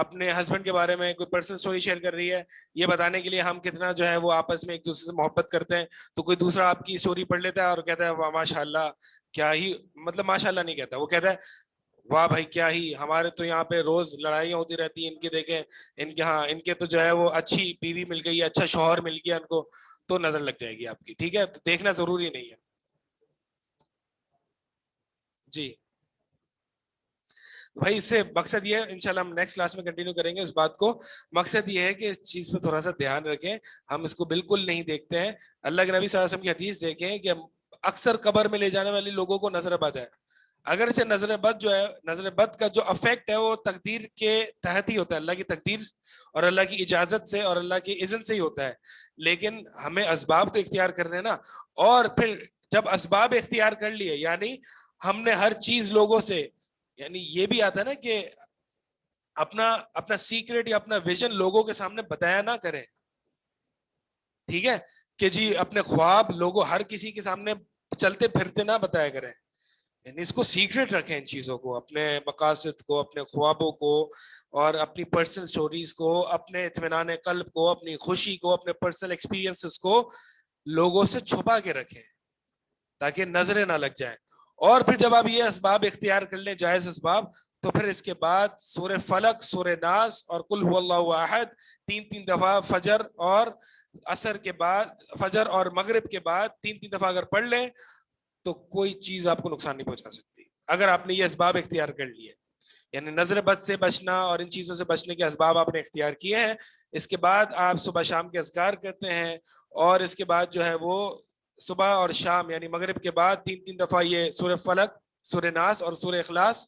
اپنے ہسبینڈ کے بارے میں کوئی پرسنل سٹوری شیئر کر رہی ہے یہ بتانے کے لیے ہم کتنا جو ہے وہ آپس میں ایک دوسرے سے محبت کرتے ہیں, تو کوئی دوسرا آپ کی سٹوری پڑھ لیتا ہے اور کہتا ہے ماشاء اللہ کیا ہی, مطلب ماشاء اللہ نہیں کہتا, وہ کہتا ہے واہ بھائی کیا ہی, ہمارے تو یہاں پہ روز لڑائیاں ہوتی رہتی ہیں, ان کے دیکھیں ان کے, ہاں ان کے تو جو ہے وہ اچھی بیوی مل گئی, اچھا شوہر مل گیا ان کو, تو نظر لگ جائے گی آپ کی. ٹھیک ہے, تو دیکھنا ضروری نہیں ہے. جی بھائی اس سے مقصد یہ ہے, انشاءاللہ ہم نیکسٹ کلاس میں کنٹینیو کریں گے اس بات کو. مقصد یہ ہے کہ اس چیز پہ تھوڑا سا دھیان رکھیں, ہم اس کو بالکل نہیں دیکھتے ہیں. اللہ کے نبی صلی اللہ علیہ وسلم کی حدیث دیکھیں کہ اکثر قبر میں لے جانے والے لوگوں کو نظر بد ہے. اگرچہ نظر بد جو ہے, نظر بد کا جو افیکٹ ہے وہ تقدیر کے تحت ہی ہوتا ہے, اللہ کی تقدیر اور اللہ کی اجازت سے اور اللہ کی اذن سے ہی ہوتا ہے, لیکن ہمیں اسباب تو اختیار کرنے نا. اور پھر جب اسباب اختیار کر لیے یعنی ہم نے ہر چیز لوگوں سے, یعنی یہ بھی آتا ہے نا کہ اپنا سیکریٹ یا اپنا ویژن لوگوں کے سامنے بتایا نہ کریں. ٹھیک ہے, کہ جی اپنے خواب لوگوں ہر کسی کے سامنے چلتے پھرتے نہ بتایا کریں, یعنی اس کو سیکریٹ رکھیں, ان چیزوں کو, اپنے مقاصد کو, اپنے خوابوں کو اور اپنی پرسنل سٹوریز کو, اپنے اطمینان قلب کو, اپنی خوشی کو, اپنے پرسنل ایکسپیرینسز کو لوگوں سے چھپا کے رکھیں تاکہ نظریں نہ لگ جائیں. اور پھر جب آپ یہ اسباب اختیار کر لیں, جائز اسباب, تو پھر اس کے بعد سورہ فلق, سورہ ناس اور قل هو اللہ احد 3 دفعہ فجر اور عصر کے بعد, فجر اور مغرب کے بعد 3 دفعہ اگر پڑھ لیں تو کوئی چیز آپ کو نقصان نہیں پہنچا سکتی اگر آپ نے یہ اسباب اختیار کر لیے. یعنی نظر بد سے بچنا اور ان چیزوں سے بچنے کے اسباب آپ نے اختیار کیے ہیں. اس کے بعد آپ صبح شام کے اذکار کرتے ہیں اور اس کے بعد جو ہے وہ صبح اور شام یعنی مغرب کے بعد 3 دفعہ یہ سورہ فلق, سورہ ناس اور سورہ اخلاص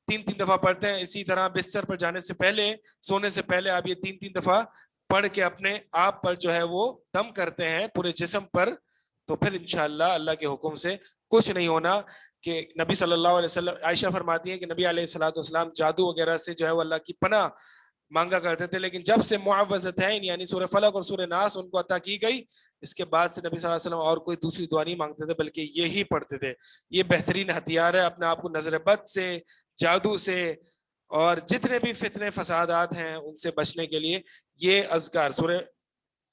3 دفعہ پڑھتے ہیں. اسی طرح بستر پر جانے سے پہلے, سونے سے پہلے آپ یہ 3 دفعہ پڑھ کے اپنے آپ پر جو ہے وہ دم کرتے ہیں پورے جسم پر, تو پھر انشاءاللہ اللہ کے حکم سے کچھ نہیں ہونا. کہ نبی صلی اللہ علیہ وسلم, عائشہ فرماتی ہیں کہ نبی علیہ الصلوۃ والسلام جادو وغیرہ سے جو ہے وہ اللہ کی پناہ مانگا کرتے تھے, لیکن جب سے معوذتین یعنی سورہ فلق اور سورہ ناس ان کو عطا کی گئی, اس کے بعد سے نبی صلی اللہ علیہ وسلم اور کوئی دوسری دعا نہیں مانگتے تھے بلکہ یہی پڑھتے تھے. یہ بہترین ہتھیار ہے اپنے آپ کو نظر بد سے, جادو سے اور جتنے بھی فتنے فسادات ہیں ان سے بچنے کے لیے یہ اذکار سورہ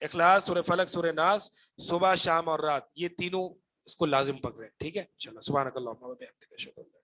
اخلاص, سورہ فلق, سورہ ناس صبح شام اور رات, یہ تینوں اس کو لازم پکڑے. ٹھیک ہے, چلو سبحانک اللہم و بحمدک اشہد ان لا